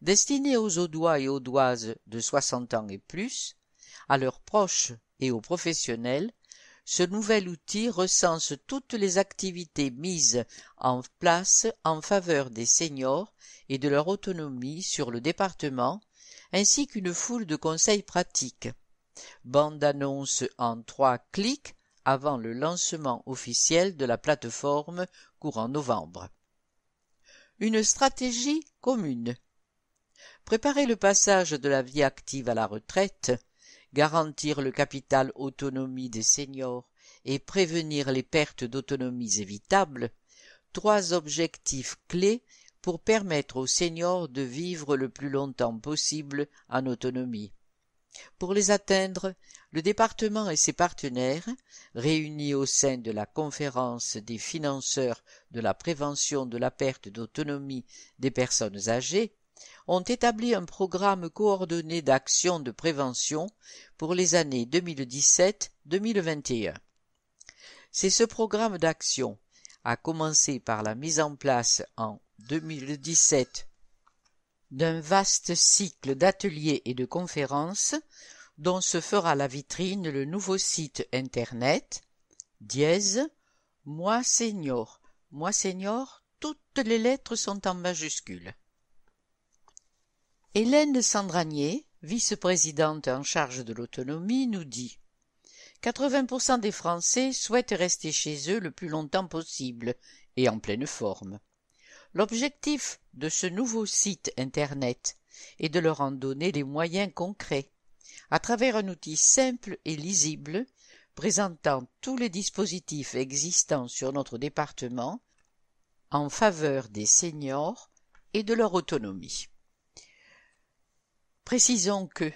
Destiné aux Audois et Audoises de 60 ans et plus, à leurs proches et aux professionnels, ce nouvel outil recense toutes les activités mises en place en faveur des seniors et de leur autonomie sur le département, ainsi qu'une foule de conseils pratiques. Bande-annonce en 3 clics avant le lancement officiel de la plateforme courant novembre. Une stratégie commune. Préparer le passage de la vie active à la retraite, garantir le capital autonomie des seniors et prévenir les pertes d'autonomie évitables, 3 objectifs clés pour permettre aux seniors de vivre le plus longtemps possible en autonomie. Pour les atteindre, le département et ses partenaires, réunis au sein de la conférence des financeurs de la prévention de la perte d'autonomie des personnes âgées, ont établi un programme coordonné d'actions de prévention pour les années 2017-2021. C'est ce programme d'action a commencé par la mise en place en 2017 d'un vaste cycle d'ateliers et de conférences dont se fera la vitrine le nouveau site internet dièse Moi Senior. Moi Senior, toutes les lettres sont en majuscules. Hélène Sandranier, vice-présidente en charge de l'autonomie, nous dit 80% des Français souhaitent rester chez eux le plus longtemps possible et en pleine forme. L'objectif de ce nouveau site internet est de leur en donner les moyens concrets, à travers un outil simple et lisible, présentant tous les dispositifs existants sur notre département en faveur des seniors et de leur autonomie. Précisons que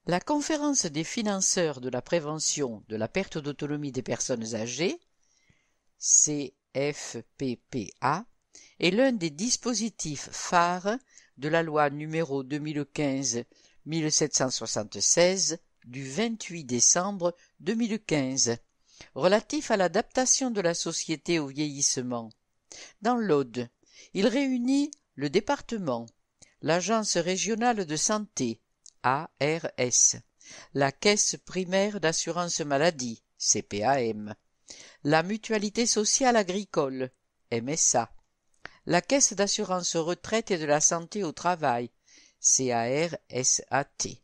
la conférence des financeurs de la prévention de la perte d'autonomie des personnes âgées, CFPPA, est l'un des dispositifs phares de la loi numéro 2015-1776 du 28 décembre 2015, relatif à l'adaptation de la société au vieillissement. Dans l'Aude, il réunit le département, l'Agence régionale de santé, ARS, la Caisse primaire d'assurance maladie, CPAM, la Mutualité sociale agricole, MSA, la Caisse d'assurance retraite et de la santé au travail, CARSAT,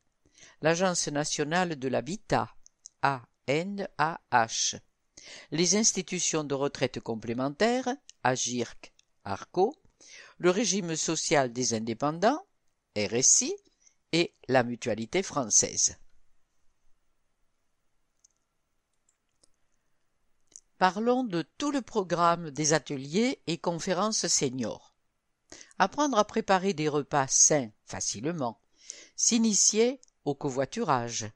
l'Agence nationale de l'habitat, ANAH, les institutions de retraite complémentaires, AGIRC, ARCO, le régime social des indépendants, RSI, et la Mutualité française. Parlons de tout le programme des ateliers et conférences seniors. Apprendre à préparer des repas sains facilement, s'initier au covoiturage,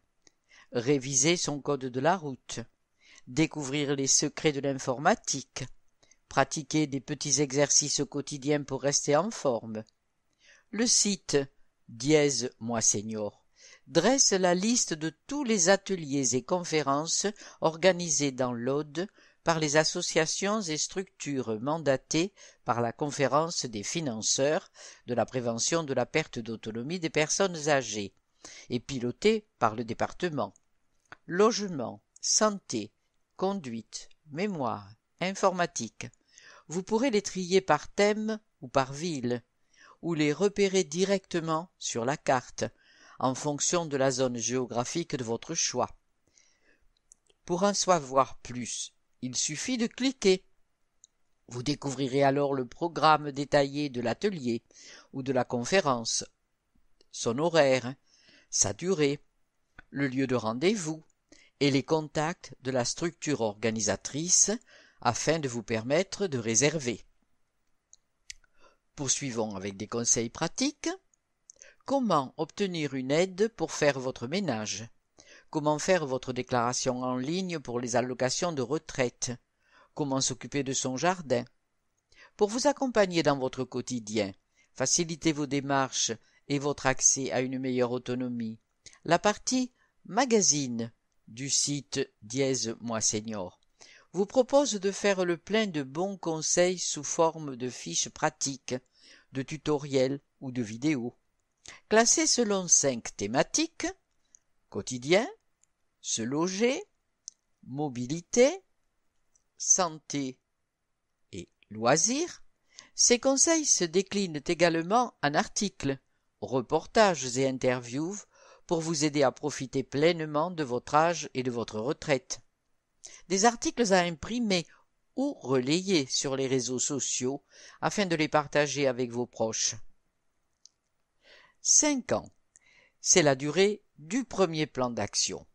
réviser son code de la route, découvrir les secrets de l'informatique, pratiquer des petits exercices quotidiens pour rester en forme. Le site dièse Moi Senior dresse la liste de tous les ateliers et conférences organisés dans l'Aude par les associations et structures mandatées par la Conférence des financeurs de la prévention de la perte d'autonomie des personnes âgées et pilotées par le département. Logement, santé, conduite, mémoire, informatique. Vous pourrez les trier par thème ou par ville, ou les repérer directement sur la carte, en fonction de la zone géographique de votre choix. Pour en savoir plus, il suffit de cliquer. Vous découvrirez alors le programme détaillé de l'atelier ou de la conférence, son horaire, sa durée, le lieu de rendez-vous et les contacts de la structure organisatrice afin de vous permettre de réserver. Poursuivons avec des conseils pratiques. Comment obtenir une aide pour faire votre ménage? Comment faire votre déclaration en ligne pour les allocations de retraite? Comment s'occuper de son jardin? Pour vous accompagner dans votre quotidien, faciliter vos démarches et votre accès à une meilleure autonomie, la partie magazine du site Dièse Moi Senior vous propose de faire le plein de bons conseils sous forme de fiches pratiques, de tutoriels ou de vidéos, classés selon 5 thématiques: quotidien, se loger, mobilité, santé et loisirs. Ces conseils se déclinent également en articles, reportages et interviews pour vous aider à profiter pleinement de votre âge et de votre retraite. Des articles à imprimer ou relayer sur les réseaux sociaux afin de les partager avec vos proches. 5 ans, c'est la durée du premier plan d'action,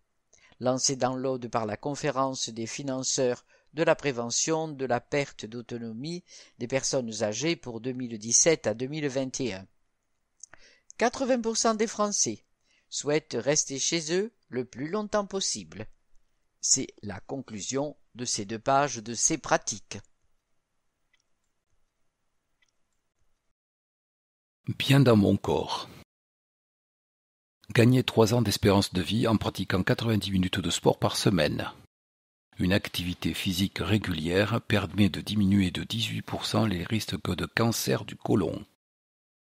lancé dans l'Aude par la Conférence des financeurs de la prévention de la perte d'autonomie des personnes âgées pour 2017 à 2021. 80% des Français souhaitent rester chez eux le plus longtemps possible. C'est la conclusion de ces 2 pages de ces pratiques. Bien dans mon corps. Gagner 3 ans d'espérance de vie en pratiquant 90 minutes de sport par semaine. Une activité physique régulière permet de diminuer de 18% les risques de cancer du côlon.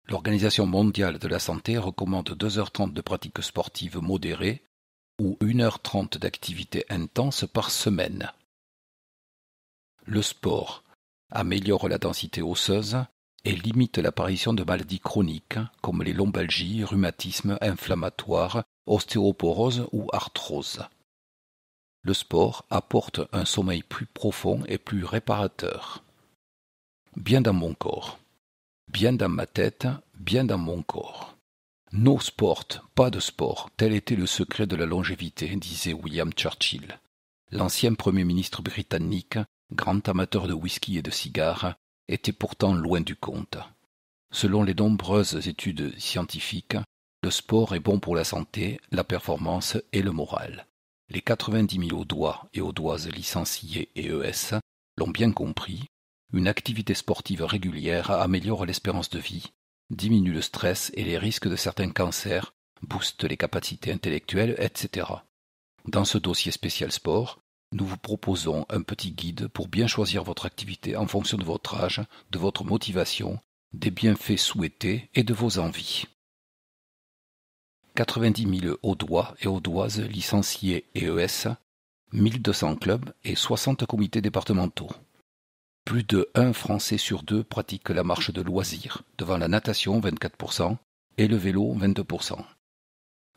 L'Organisation mondiale de la santé recommande 2h30 de pratique sportive modérée ou 1h30 d'activité intense par semaine. Le sport améliore la densité osseuse et limite l'apparition de maladies chroniques comme les lombalgies, rhumatismes inflammatoires, ostéoporose ou arthrose. Le sport apporte un sommeil plus profond et plus réparateur. Bien dans mon corps. Bien dans ma tête, bien dans mon corps. No sport, pas de sport, tel était le secret de la longévité, disait William Churchill. L'ancien Premier ministre britannique, grand amateur de whisky et de cigares, était pourtant loin du compte. Selon les nombreuses études scientifiques, le sport est bon pour la santé, la performance et le moral. Les 90 000 Audois et Audoises licenciés et ES l'ont bien compris, une activité sportive régulière améliore l'espérance de vie, diminue le stress et les risques de certains cancers, booste les capacités intellectuelles, etc. Dans ce dossier spécial sport, nous vous proposons un petit guide pour bien choisir votre activité en fonction de votre âge, de votre motivation, des bienfaits souhaités et de vos envies. 90 000 Audois et Audoises licenciés et ES, 1200 clubs et 60 comités départementaux. Plus de 1 Français sur 2 pratique la marche de loisir, devant la natation 24% et le vélo 22%.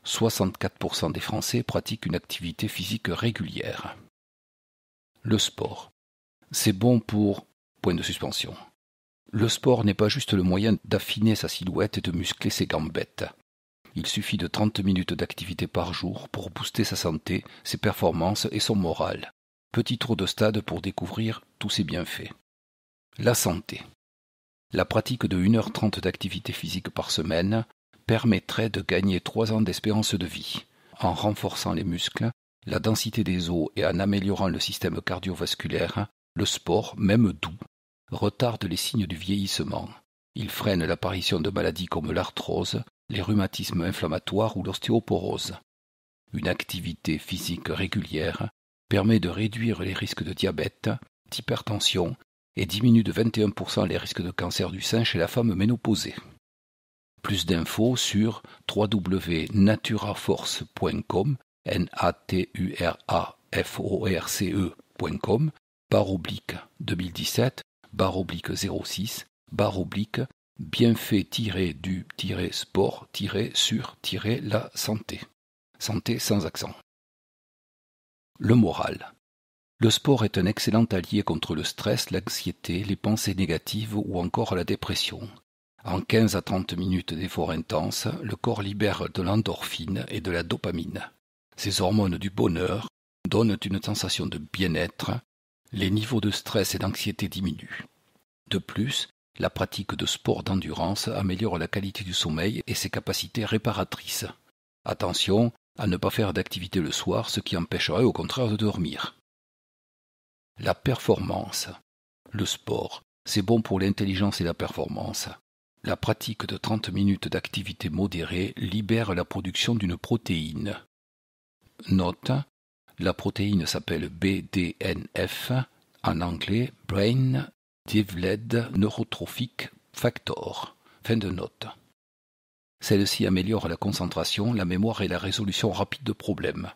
64% des Français pratiquent une activité physique régulière. Le sport. C'est bon pour... Point de suspension. Le sport n'est pas juste le moyen d'affiner sa silhouette et de muscler ses gambettes. Il suffit de 30 minutes d'activité par jour pour booster sa santé, ses performances et son moral. Petit tour de stade pour découvrir tous ses bienfaits. La santé. La pratique de 1h30 d'activité physique par semaine permettrait de gagner 3 ans d'espérance de vie, en renforçant les muscles, la densité des os et en améliorant le système cardiovasculaire. Le sport, même doux, retarde les signes du vieillissement. Il freine l'apparition de maladies comme l'arthrose, les rhumatismes inflammatoires ou l'ostéoporose. Une activité physique régulière permet de réduire les risques de diabète, d'hypertension et diminue de 21% les risques de cancer du sein chez la femme ménopausée. Plus d'infos sur www.naturaforce.com, naturaforce.com, /2017, /06, bienfait-du-sport-sur-la santé. Santé sans accent. Le moral. Le sport est un excellent allié contre le stress, l'anxiété, les pensées négatives ou encore la dépression. En 15 à 30 minutes d'effort intense, le corps libère de l'endorphine et de la dopamine. Ces hormones du bonheur donnent une sensation de bien-être. Les niveaux de stress et d'anxiété diminuent. De plus, la pratique de sport d'endurance améliore la qualité du sommeil et ses capacités réparatrices. Attention à ne pas faire d'activité le soir, ce qui empêcherait au contraire de dormir. La performance. Le sport, c'est bon pour l'intelligence et la performance. La pratique de 30 minutes d'activité modérée libère la production d'une protéine. Note, la protéine s'appelle BDNF, en anglais Brain Development Neurotrophic Factor. Fin de note. Celle-ci améliore la concentration, la mémoire et la résolution rapide de problèmes.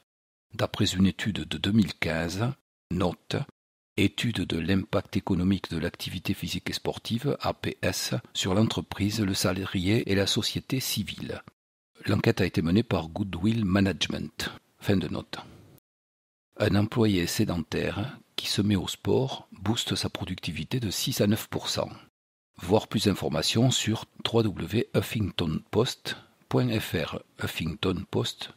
D'après une étude de 2015, note, étude de l'impact économique de l'activité physique et sportive, APS, sur l'entreprise, le salarié et la société civile. L'enquête a été menée par Goodwill Management. Fin de note. Un employé sédentaire qui se met au sport booste sa productivité de 6 à 9%. Voir plus d'informations sur www.huffingtonpost.fr. Huffington Post,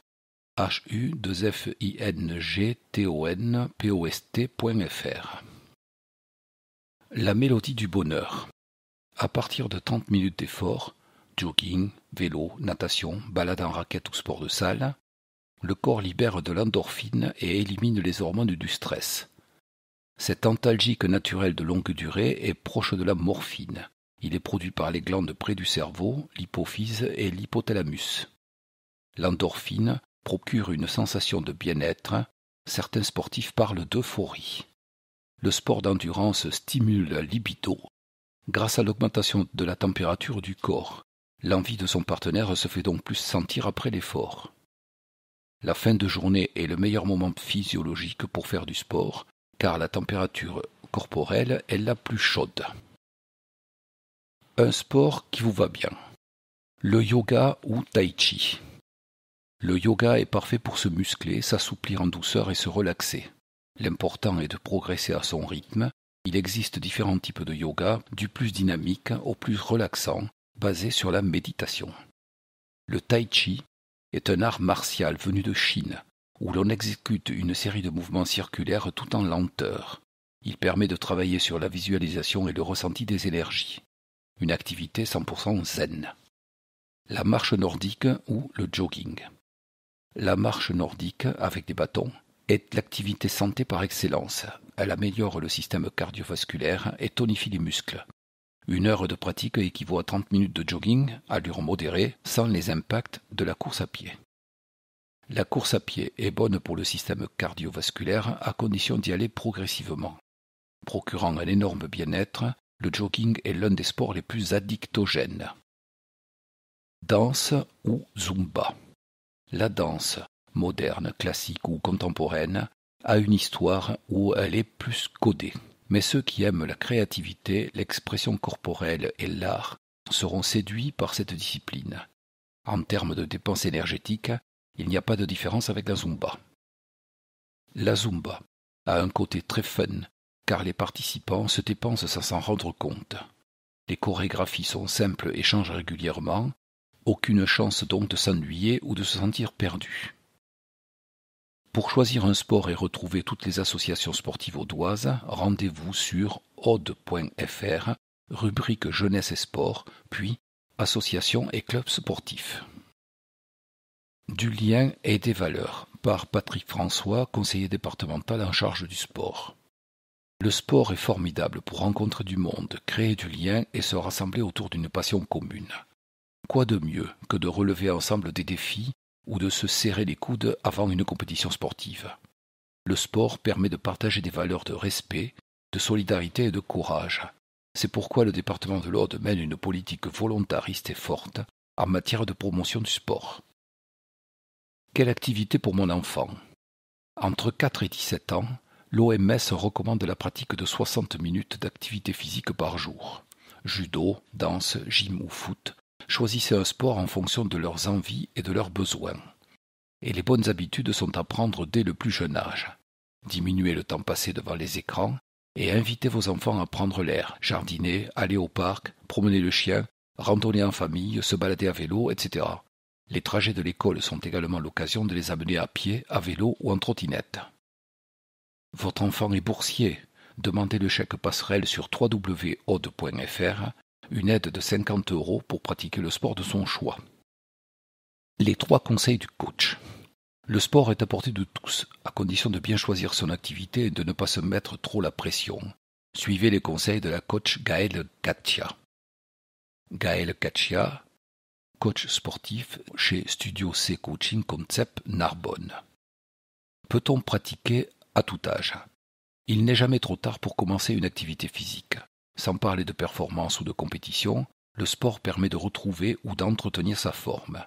HUFFINGTONPOST.fr. La mélodie du bonheur. À partir de 30 minutes d'effort, jogging, vélo, natation, balade en raquette ou sport de salle, le corps libère de l'endorphine et élimine les hormones du stress. Cet antalgique naturel de longue durée est proche de la morphine. Il est produit par les glandes près du cerveau, l'hypophyse et l'hypothalamus. L'endorphine procure une sensation de bien-être. Certains sportifs parlent d'euphorie. Le sport d'endurance stimule la libido. Grâce à l'augmentation de la température du corps, l'envie de son partenaire se fait donc plus sentir après l'effort. La fin de journée est le meilleur moment physiologique pour faire du sport, car la température corporelle est la plus chaude. Un sport qui vous va bien. Le yoga ou tai chi. Le yoga est parfait pour se muscler, s'assouplir en douceur et se relaxer. L'important est de progresser à son rythme. Il existe différents types de yoga, du plus dynamique au plus relaxant, basé sur la méditation. Le tai chi est un art martial venu de Chine, où l'on exécute une série de mouvements circulaires tout en lenteur. Il permet de travailler sur la visualisation et le ressenti des énergies. Une activité 100% zen. La marche nordique ou le jogging. La marche nordique, avec des bâtons, est l'activité santé par excellence. Elle améliore le système cardiovasculaire et tonifie les muscles. 1 heure de pratique équivaut à 30 minutes de jogging, allure modérée, sans les impacts de la course à pied. La course à pied est bonne pour le système cardiovasculaire à condition d'y aller progressivement. Procurant un énorme bien-être, le jogging est l'un des sports les plus addictogènes. Danse ou Zumba. La danse, moderne, classique ou contemporaine, a une histoire où elle est plus codée. Mais ceux qui aiment la créativité, l'expression corporelle et l'art seront séduits par cette discipline. En termes de dépenses énergétiques, il n'y a pas de différence avec la Zumba. La Zumba a un côté très fun, car les participants se dépensent sans s'en rendre compte. Les chorégraphies sont simples et changent régulièrement, aucune chance donc de s'ennuyer ou de se sentir perdu. Pour choisir un sport et retrouver toutes les associations sportives audoises, rendez-vous sur aude.fr, rubrique Jeunesse et Sport, puis Associations et clubs sportifs. Du lien et des valeurs, par Patrick François, conseiller départemental en charge du sport. Le sport est formidable pour rencontrer du monde, créer du lien et se rassembler autour d'une passion commune. Quoi de mieux que de relever ensemble des défis ou de se serrer les coudes avant une compétition sportive? Le sport permet de partager des valeurs de respect, de solidarité et de courage. C'est pourquoi le département de l'Aude mène une politique volontariste et forte en matière de promotion du sport. Quelle activité pour mon enfant? Entre 4 et 17 ans, l'OMS recommande la pratique de 60 minutes d'activité physique par jour. Judo, danse, gym ou foot, choisissez un sport en fonction de leurs envies et de leurs besoins. Et les bonnes habitudes sont à prendre dès le plus jeune âge. Diminuez le temps passé devant les écrans et invitez vos enfants à prendre l'air, jardiner, aller au parc, promener le chien, randonner en famille, se balader à vélo, etc. Les trajets de l'école sont également l'occasion de les amener à pied, à vélo ou en trottinette. Votre enfant est boursier. Demandez le chèque passerelle sur www.aude.fr, une aide de 50 € pour pratiquer le sport de son choix. Les 3 conseils du coach. Le sport est à portée de tous, à condition de bien choisir son activité et de ne pas se mettre trop la pression. Suivez les conseils de la coach Gaëlle Katchia. Gaëlle Katchia, coach sportif chez Studio C Coaching Concept Narbonne. Peut-on pratiquer à tout âge? Il n'est jamais trop tard pour commencer une activité physique. Sans parler de performance ou de compétition, le sport permet de retrouver ou d'entretenir sa forme.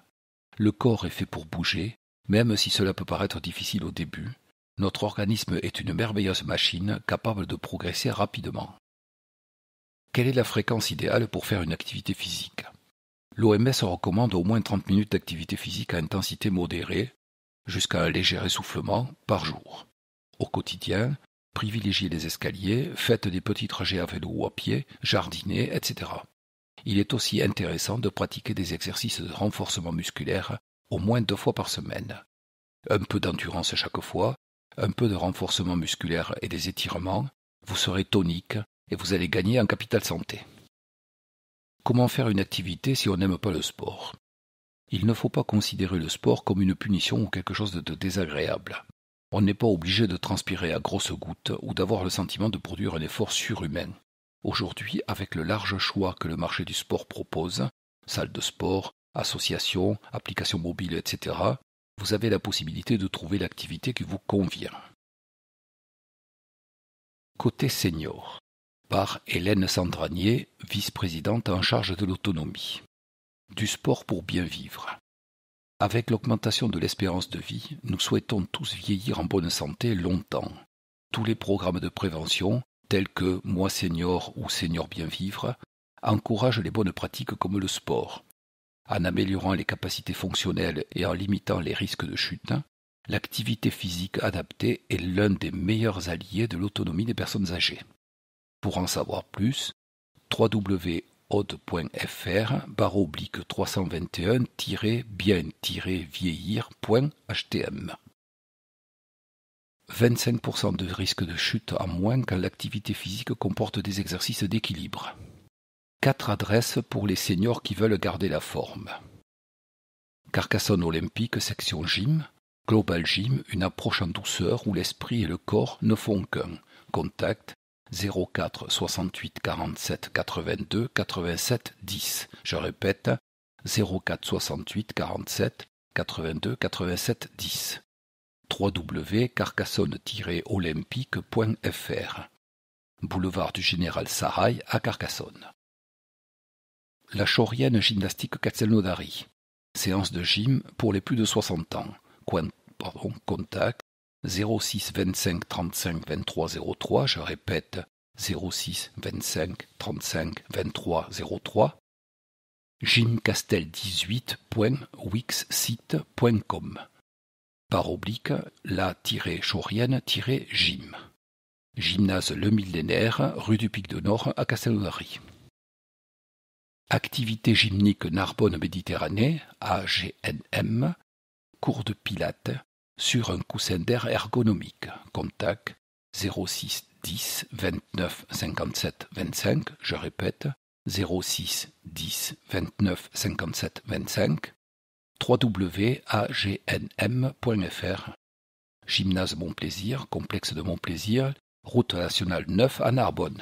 Le corps est fait pour bouger, même si cela peut paraître difficile au début. Notre organisme est une merveilleuse machine capable de progresser rapidement. Quelle est la fréquence idéale pour faire une activité physique? L'OMS recommande au moins 30 minutes d'activité physique à intensité modérée, jusqu'à un léger essoufflement, par jour. Au quotidien, privilégiez les escaliers, faites des petits trajets à vélo ou à pied, jardinez, etc. Il est aussi intéressant de pratiquer des exercices de renforcement musculaire au moins 2 fois par semaine. Un peu d'endurance chaque fois, un peu de renforcement musculaire et des étirements, vous serez tonique et vous allez gagner en capital santé. Comment faire une activité si on n'aime pas le sport? Il ne faut pas considérer le sport comme une punition ou quelque chose de désagréable. On n'est pas obligé de transpirer à grosses gouttes ou d'avoir le sentiment de produire un effort surhumain. Aujourd'hui, avec le large choix que le marché du sport propose, salles de sport, associations, applications mobiles, etc., vous avez la possibilité de trouver l'activité qui vous convient. Côté senior, par Hélène Sandranier, vice-présidente en charge de l'autonomie. Du sport pour bien vivre. Avec l'augmentation de l'espérance de vie, nous souhaitons tous vieillir en bonne santé longtemps. Tous les programmes de prévention, tels que Moi Senior ou Senior Bien Vivre, encouragent les bonnes pratiques comme le sport. En améliorant les capacités fonctionnelles et en limitant les risques de chute, l'activité physique adaptée est l'un des meilleurs alliés de l'autonomie des personnes âgées. Pour en savoir plus, www.aude.fr/321-bien-vieillir.htm. 25% de risque de chute en moins quand l'activité physique comporte des exercices d'équilibre. 4 adresses pour les seniors qui veulent garder la forme. Carcassonne Olympique, section gym. Global Gym, une approche en douceur où l'esprit et le corps ne font qu'un. Contact 04 68 47 82 87 10. Je répète, 04 68 47 82 87 10. www.carcassonne-olympique.fr. Boulevard du Général Sarail à Carcassonne. La Chaurienne Gymnastique Castelnaudary. Séance de gym pour les plus de 60 ans. Contact 06 25 35 23 03. Je répète, 06 25 35 23 03. gymcastel18.wixsite.com. /la-chaurienne-gym. Gymnase Le Millénaire, rue du Pic de Nord à Castelnaudary. Activité gymnique Narbonne Méditerranée, AGNM, cours de pilates sur un coussin d'air ergonomique. Contact 06 10 29 57 25. Je répète, 06 10 29 57 25. www.agnm.fr. Gymnase Montplaisir, complexe de Montplaisir, route nationale 9 à Narbonne.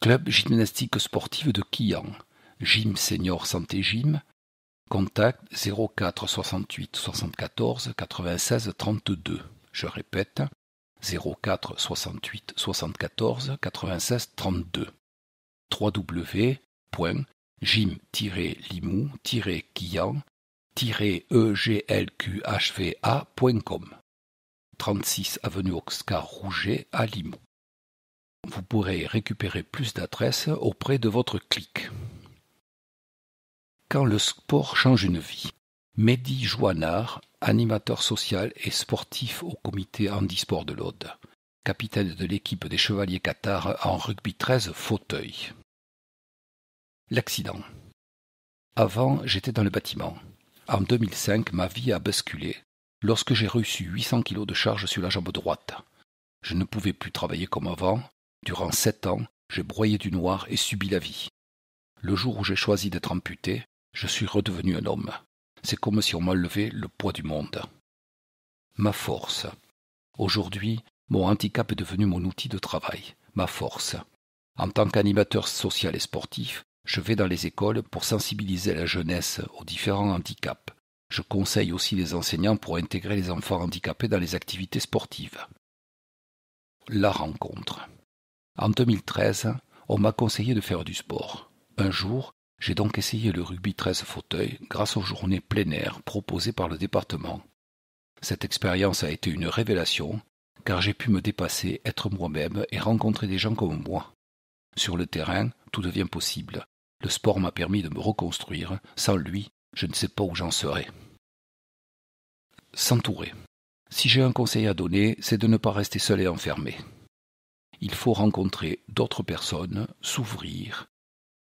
Club gymnastique sportive de Quillan. Gym Senior Santé Gym. Contact 04 68 74 96 32. Je répète, 04 68 74 96 32. www.gym-limou-quillan-eglqhva.com 36 avenue Oscar Rouget à Limoux. Vous pourrez récupérer plus d'adresses auprès de votre clic. Quand le sport change une vie. Mehdi Jouanard, animateur social et sportif au comité handisport de l'Aude, capitaine de l'équipe des Chevaliers Cathares en rugby 13 fauteuil. L'accident. Avant, j'étais dans le bâtiment. En 2005, ma vie a basculé lorsque j'ai reçu 800 kilos de charge sur la jambe droite. Je ne pouvais plus travailler comme avant. Durant 7 ans, j'ai broyé du noir et subi la vie. Le jour où j'ai choisi d'être amputé, je suis redevenu un homme. C'est comme si on m'enlevait le poids du monde. Ma force. Aujourd'hui, mon handicap est devenu mon outil de travail. Ma force. En tant qu'animateur social et sportif, je vais dans les écoles pour sensibiliser la jeunesse aux différents handicaps. Je conseille aussi les enseignants pour intégrer les enfants handicapés dans les activités sportives. La rencontre. En 2013, on m'a conseillé de faire du sport. Un jour, j'ai donc essayé le rugby 13 fauteuil grâce aux journées plein air proposées par le département. Cette expérience a été une révélation, car j'ai pu me dépasser, être moi-même et rencontrer des gens comme moi. Sur le terrain, tout devient possible. Le sport m'a permis de me reconstruire. Sans lui, je ne sais pas où j'en serais. S'entourer. Si j'ai un conseil à donner, c'est de ne pas rester seul et enfermé. Il faut rencontrer d'autres personnes, s'ouvrir.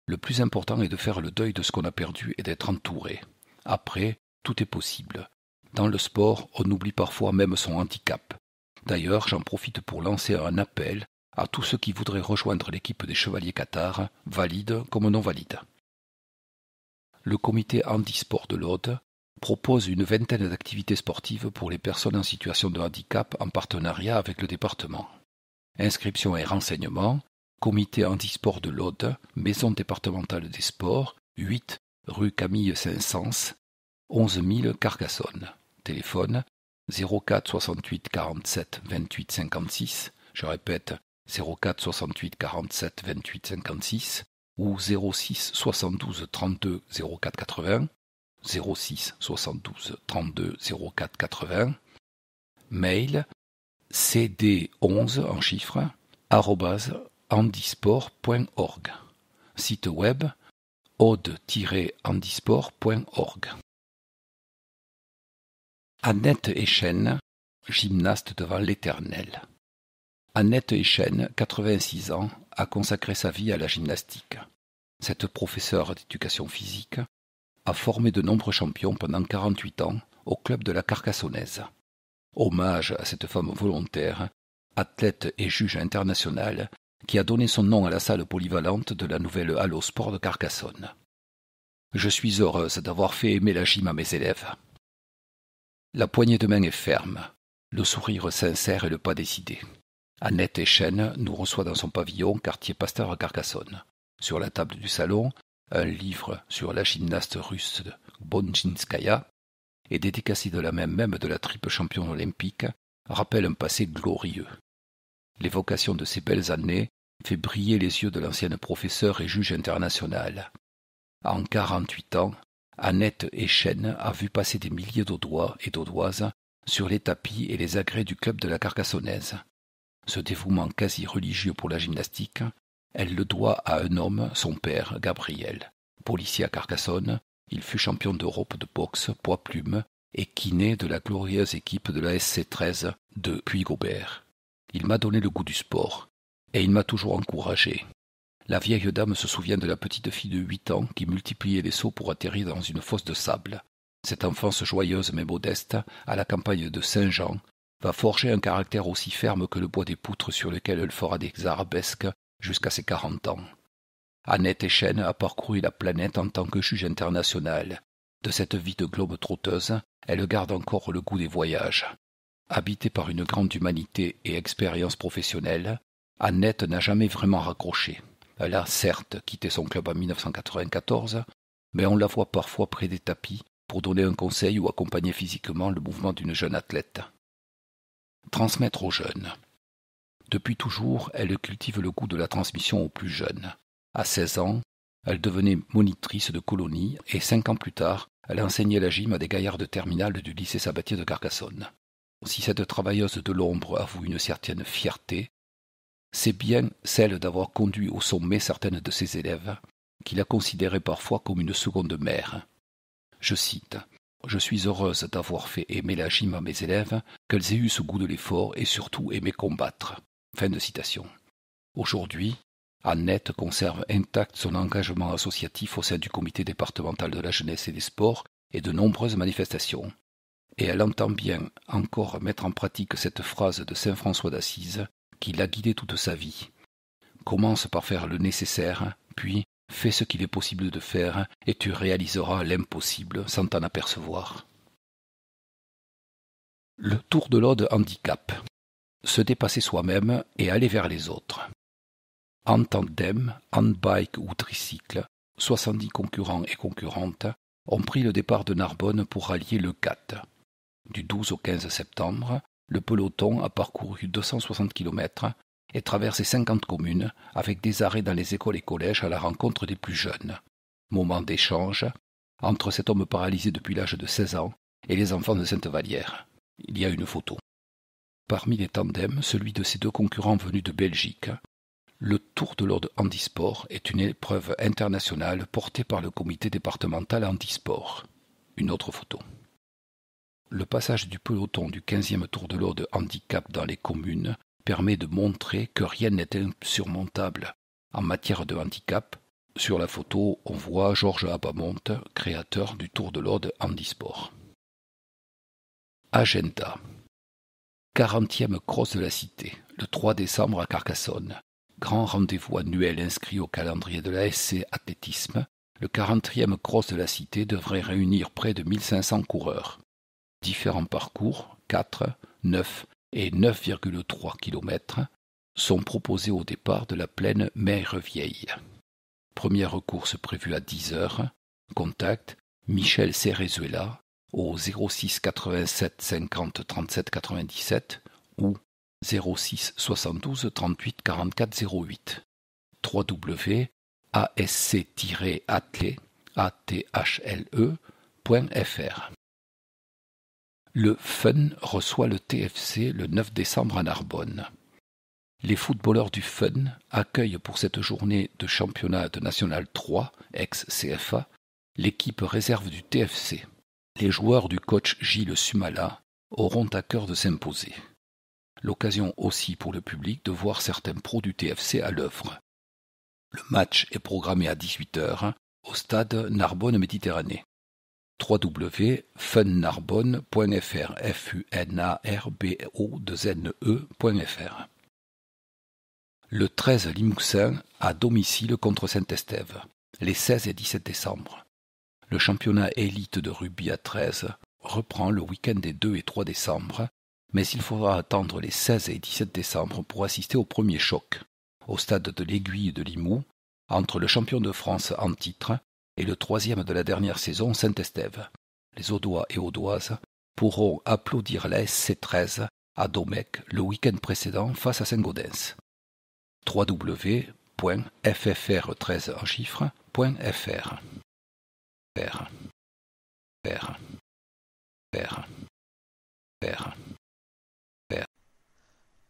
Le plus important est de faire le deuil de ce qu'on a perdu et d'être entouré. Après, tout est possible. Dans le sport, on oublie parfois même son handicap. D'ailleurs, j'en profite pour lancer un appel à tous ceux qui voudraient rejoindre l'équipe des Chevaliers Cathares, valides comme non valides. Le comité handisport de l'Aude propose une vingtaine d'activités sportives pour les personnes en situation de handicap en partenariat avec le département. Inscription et renseignements, comité handisport de l'Aude, maison départementale des sports, 8 rue Camille Saint-Saëns, 11 000 Carcassonne. Téléphone 04 68 47 28 56, je répète 04 68 47 28 56 ou 06 72 32 04 80, 06 72 32 04 80, mail cd11 en chiffres, @handisport.org, site web aude-handisport.org. Annette Echen, gymnaste devant l'Éternel. Annette Echen, 86 ans, a consacré sa vie à la gymnastique. Cette professeure d'éducation physique a formé de nombreux champions pendant 48 ans au club de la Carcassonnaise. Hommage à cette femme volontaire, athlète et juge internationale, qui a donné son nom à la salle polyvalente de la nouvelle Halle au Sport de Carcassonne. Je suis heureuse d'avoir fait aimer la gym à mes élèves. La poignée de main est ferme, le sourire sincère et le pas décidé. Annette Echen nous reçoit dans son pavillon quartier Pasteur à Carcassonne. Sur la table du salon, un livre sur la gymnaste russe Bonjinskaya et dédicacé de la main même de la triple championne olympique rappelle un passé glorieux. L'évocation de ces belles années fait briller les yeux de l'ancienne professeure et juge internationale. En 48 ans, Annette Echen a vu passer des milliers d'Audois et d'Audoises sur les tapis et les agrès du club de la Carcassonnaise. Ce dévouement quasi religieux pour la gymnastique, elle le doit à un homme, son père, Gabriel. Policier à Carcassonne, il fut champion d'Europe de boxe, poids-plume et kiné de la glorieuse équipe de la SC13 de Puy-Gobert. Il m'a donné le goût du sport, et il m'a toujours encouragé. La vieille dame se souvient de la petite fille de 8 ans qui multipliait les sauts pour atterrir dans une fosse de sable. Cette enfance joyeuse mais modeste, à la campagne de Saint-Jean, va forger un caractère aussi ferme que le bois des poutres sur lequel elle fera des arabesques jusqu'à ses 40 ans. Annette Echen a parcouru la planète en tant que juge international. De cette vie de globe-trotteuse, elle garde encore le goût des voyages. Habitée par une grande humanité et expérience professionnelle, Annette n'a jamais vraiment raccroché. Elle a certes quitté son club en 1994, mais on la voit parfois près des tapis pour donner un conseil ou accompagner physiquement le mouvement d'une jeune athlète. Transmettre aux jeunes. Depuis toujours, elle cultive le goût de la transmission aux plus jeunes. À 16 ans, elle devenait monitrice de colonie et 5 ans plus tard, elle enseignait la gym à des gaillards de terminale du lycée Sabatier de Carcassonne. Si cette travailleuse de l'ombre avoue une certaine fierté, c'est bien celle d'avoir conduit au sommet certaines de ses élèves, qui la considéraient parfois comme une seconde mère. Je cite « Je suis heureuse d'avoir fait aimer la gym à mes élèves, qu'elles aient eu ce goût de l'effort et surtout aimé combattre. » Fin de citation. Aujourd'hui, Annette conserve intact son engagement associatif au sein du comité départemental de la jeunesse et des sports et de nombreuses manifestations. Et elle entend bien encore mettre en pratique cette phrase de saint François d'Assise qui l'a guidée toute sa vie. Commence par faire le nécessaire, puis fais ce qu'il est possible de faire et tu réaliseras l'impossible sans t'en apercevoir. Le tour de l'Aude handicap. Se dépasser soi-même et aller vers les autres. En tandem, handbike ou tricycle, 70 concurrents et concurrentes ont pris le départ de Narbonne pour rallier le CAT. Du 12 au 15 septembre, le peloton a parcouru 260 km et traversé 50 communes avec des arrêts dans les écoles et collèges à la rencontre des plus jeunes. Moment d'échange entre cet homme paralysé depuis l'âge de 16 ans et les enfants de Sainte-Vallière. Il y a une photo. Parmi les tandems, celui de ces deux concurrents venus de Belgique. Le Tour de l'Aude Handisport est une épreuve internationale portée par le comité départemental handisport. Une autre photo. Le passage du peloton du 15e Tour de l'Aude handicap dans les communes permet de montrer que rien n'est insurmontable en matière de handicap. Sur la photo, on voit Georges Abamonte, créateur du Tour de l'Aude handisport. Agenda. 40e Cross de la Cité, le 3 décembre à Carcassonne. Grand rendez-vous annuel inscrit au calendrier de la SC Athlétisme, le 40e Cross de la Cité devrait réunir près de 1500 coureurs. Différents parcours, 4, 9 et 9,3 km, sont proposés au départ de la plaine Mère-Vieille. Première course prévue à 10h. Contact Michel Cerezuela au 06 87 50 37 97 ou 06 72 38 44 08. www.asc-atle.fr. Le Fun reçoit le TFC le 9 décembre à Narbonne. Les footballeurs du Fun accueillent pour cette journée de championnat de National 3, ex-CFA, l'équipe réserve du TFC. Les joueurs du coach Gilles Sumala auront à cœur de s'imposer. L'occasion aussi pour le public de voir certains pros du TFC à l'œuvre. Le match est programmé à 18h au stade Narbonne-Méditerranée. www.funnarbonne.fr funarbo2ne.fr. Le 13 Limousin à domicile contre Saint-Estève, les 16 et 17 décembre. Le championnat élite de rugby à 13 reprend le week-end des 2 et 3 décembre, mais il faudra attendre les 16 et 17 décembre pour assister au premier choc, au stade de l'Aiguille de Limoux, entre le champion de France en titre et le troisième de la dernière saison Saint-Estève. Les Audois et Audoises pourront applaudir la SC13 à Domecq le week-end précédent face à Saint-Gaudens. www.ffr13 en chiffres.fr.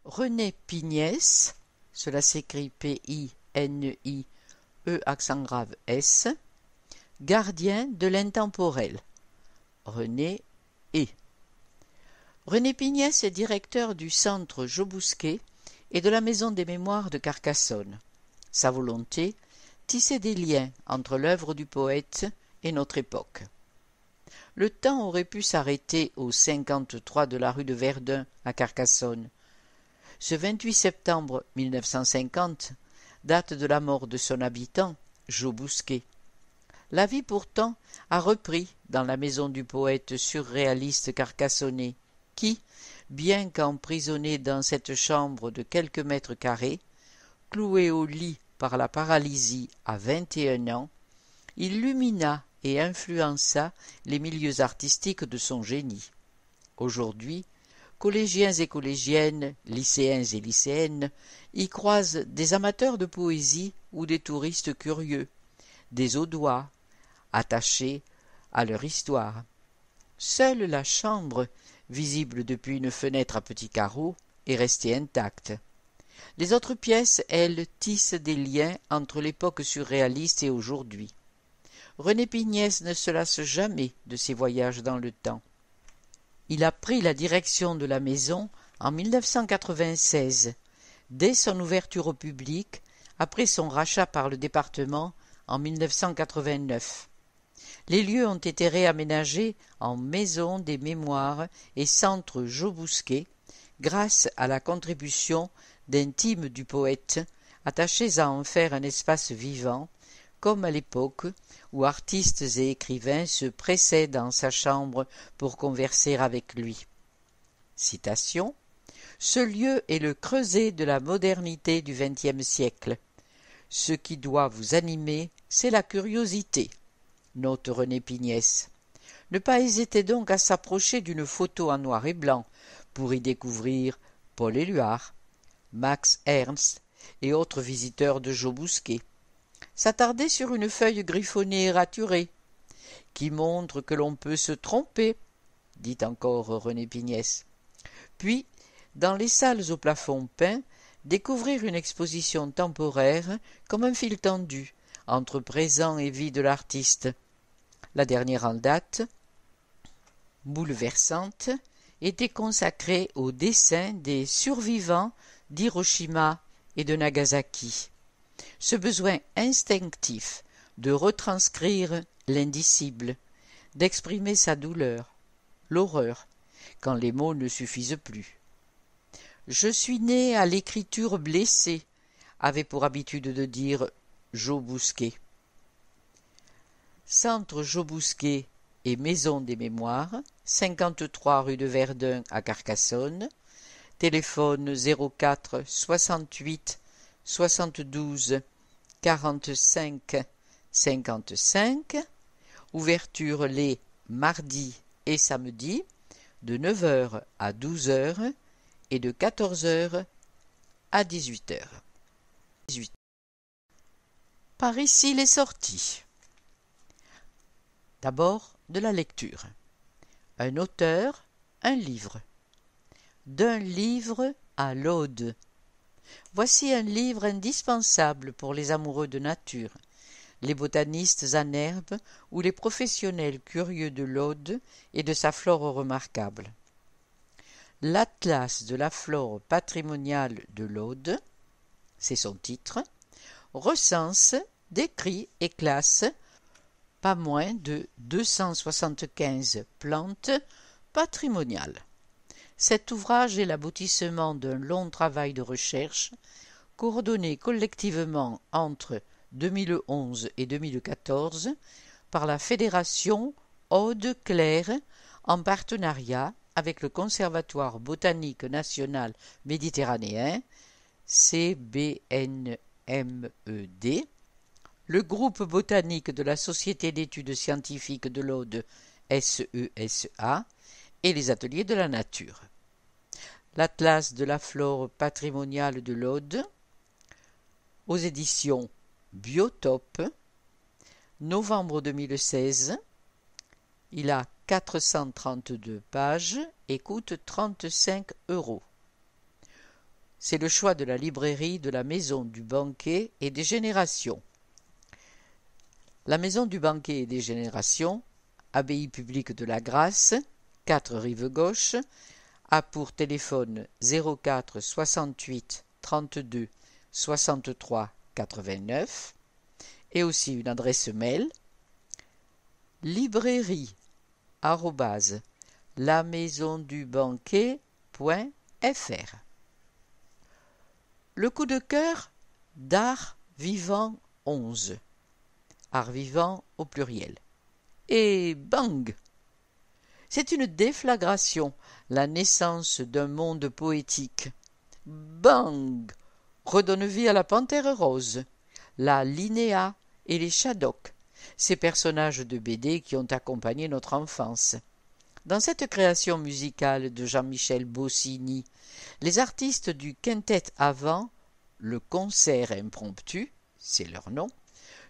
René Pignès, cela s'écrit P-I-N-I-E accent grave S, gardien de l'intemporel. René Pignès est directeur du centre Jobousquet et de la Maison des Mémoires de Carcassonne. Sa volonté, tisser des liens entre l'œuvre du poète et notre époque. Le temps aurait pu s'arrêter au 53 de la rue de Verdun à Carcassonne. Ce 28 septembre 1950 date de la mort de son habitant, Jobousquet. La vie pourtant a repris dans la maison du poète surréaliste carcassonnais, qui, bien qu'emprisonné dans cette chambre de quelques mètres carrés, cloué au lit par la paralysie à 21 ans, illumina et influença les milieux artistiques de son génie. Aujourd'hui, collégiens et collégiennes, lycéens et lycéennes y croisent des amateurs de poésie ou des touristes curieux, des Audois, attachés à leur histoire. Seule la chambre, visible depuis une fenêtre à petits carreaux, est restée intacte. Les autres pièces, elles, tissent des liens entre l'époque surréaliste et aujourd'hui. René Pignès ne se lasse jamais de ses voyages dans le temps. Il a pris la direction de la maison en 1996, dès son ouverture au public, après son rachat par le département en 1989. Les lieux ont été réaménagés en maison des mémoires et centre Jobousquet, grâce à la contribution d'intimes du poète, attachés à en faire un espace vivant, comme à l'époque où artistes et écrivains se pressaient dans sa chambre pour converser avec lui. Citation : « Ce lieu est le creuset de la modernité du XXe siècle. Ce qui doit vous animer, c'est la curiosité. » Note René Pignès. Ne pas hésiter donc à s'approcher d'une photo en noir et blanc pour y découvrir Paul Éluard, Max Ernst et autres visiteurs de Jobousquet. S'attarder sur une feuille griffonnée et raturée, qui montre que l'on peut se tromper, dit encore René Pignès. Puis, dans les salles au plafond peint, découvrir une exposition temporaire comme un fil tendu entre présent et vie de l'artiste. La dernière en date, bouleversante, était consacrée au dessin des survivants d'Hiroshima et de Nagasaki. Ce besoin instinctif de retranscrire l'indicible, d'exprimer sa douleur, l'horreur, quand les mots ne suffisent plus. « Je suis né à l'écriture blessée », avait pour habitude de dire Jobousquet. Centre Jobousquet et Maison des Mémoires, 53 rue de Verdun à Carcassonne, téléphone 04 68 72 45 55, ouverture les mardis et samedis de 9h à 12h et de 14h à 18h. Par ici les sorties. D'abord de la lecture. Un auteur, un livre. D'un livre à l'aude. Voici un livre indispensable pour les amoureux de nature, les botanistes en herbe ou les professionnels curieux de l'Aude et de sa flore remarquable. L'Atlas de la flore patrimoniale de l'Aude, c'est son titre, recense, décrit et classe pas moins de 275 plantes patrimoniales. Cet ouvrage est l'aboutissement d'un long travail de recherche, coordonné collectivement entre 2011 et 2014 par la Fédération Aude Claire en partenariat avec le Conservatoire botanique national méditerranéen, CBNMED, le groupe botanique de la Société d'études scientifiques de l'Aude, SESA, et les ateliers de la nature. L'Atlas de la flore patrimoniale de l'Aude, aux éditions Biotope, novembre 2016. Il a 432 pages et coûte 35 €. C'est le choix de la librairie de la Maison du Banquet et des Générations. La Maison du Banquet et des Générations, abbaye publique de la Grâce, 4 rive gauche, a pour téléphone 04 68 32 63 89 et aussi une adresse mail librairie@lamaisondubanquet.fr. Le coup de cœur d'Art Vivant 11. Art vivant au pluriel. Et bang! C'est une déflagration, la naissance d'un monde poétique. Bang! Redonne vie à la panthère rose, la Linéa et les Shadocks, ces personnages de BD qui ont accompagné notre enfance. Dans cette création musicale de Jean-Michel Bossini, les artistes du quintet avant, le concert impromptu, c'est leur nom,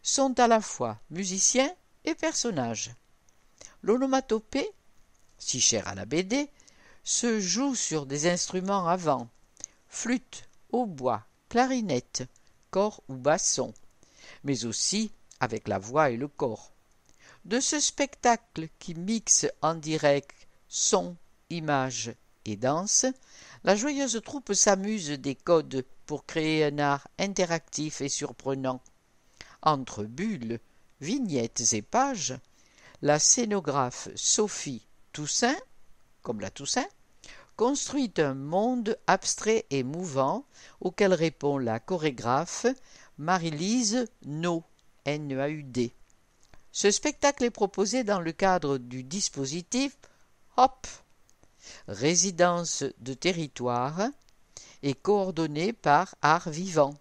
sont à la fois musiciens et personnages. L'onomatopée, si chère à la BD, se joue sur des instruments à vent, flûte, hautbois, clarinette, cor ou basson, mais aussi avec la voix et le corps. De ce spectacle qui mixe en direct son, image et danse, la joyeuse troupe s'amuse des codes pour créer un art interactif et surprenant. Entre bulles, vignettes et pages, la scénographe Sophie Toussaint, comme la Toussaint, construit un monde abstrait et mouvant auquel répond la chorégraphe Marie-Lise Naud, N-A-U-D. Ce spectacle est proposé dans le cadre du dispositif HOP, résidence de territoire, et coordonné par Art Vivant.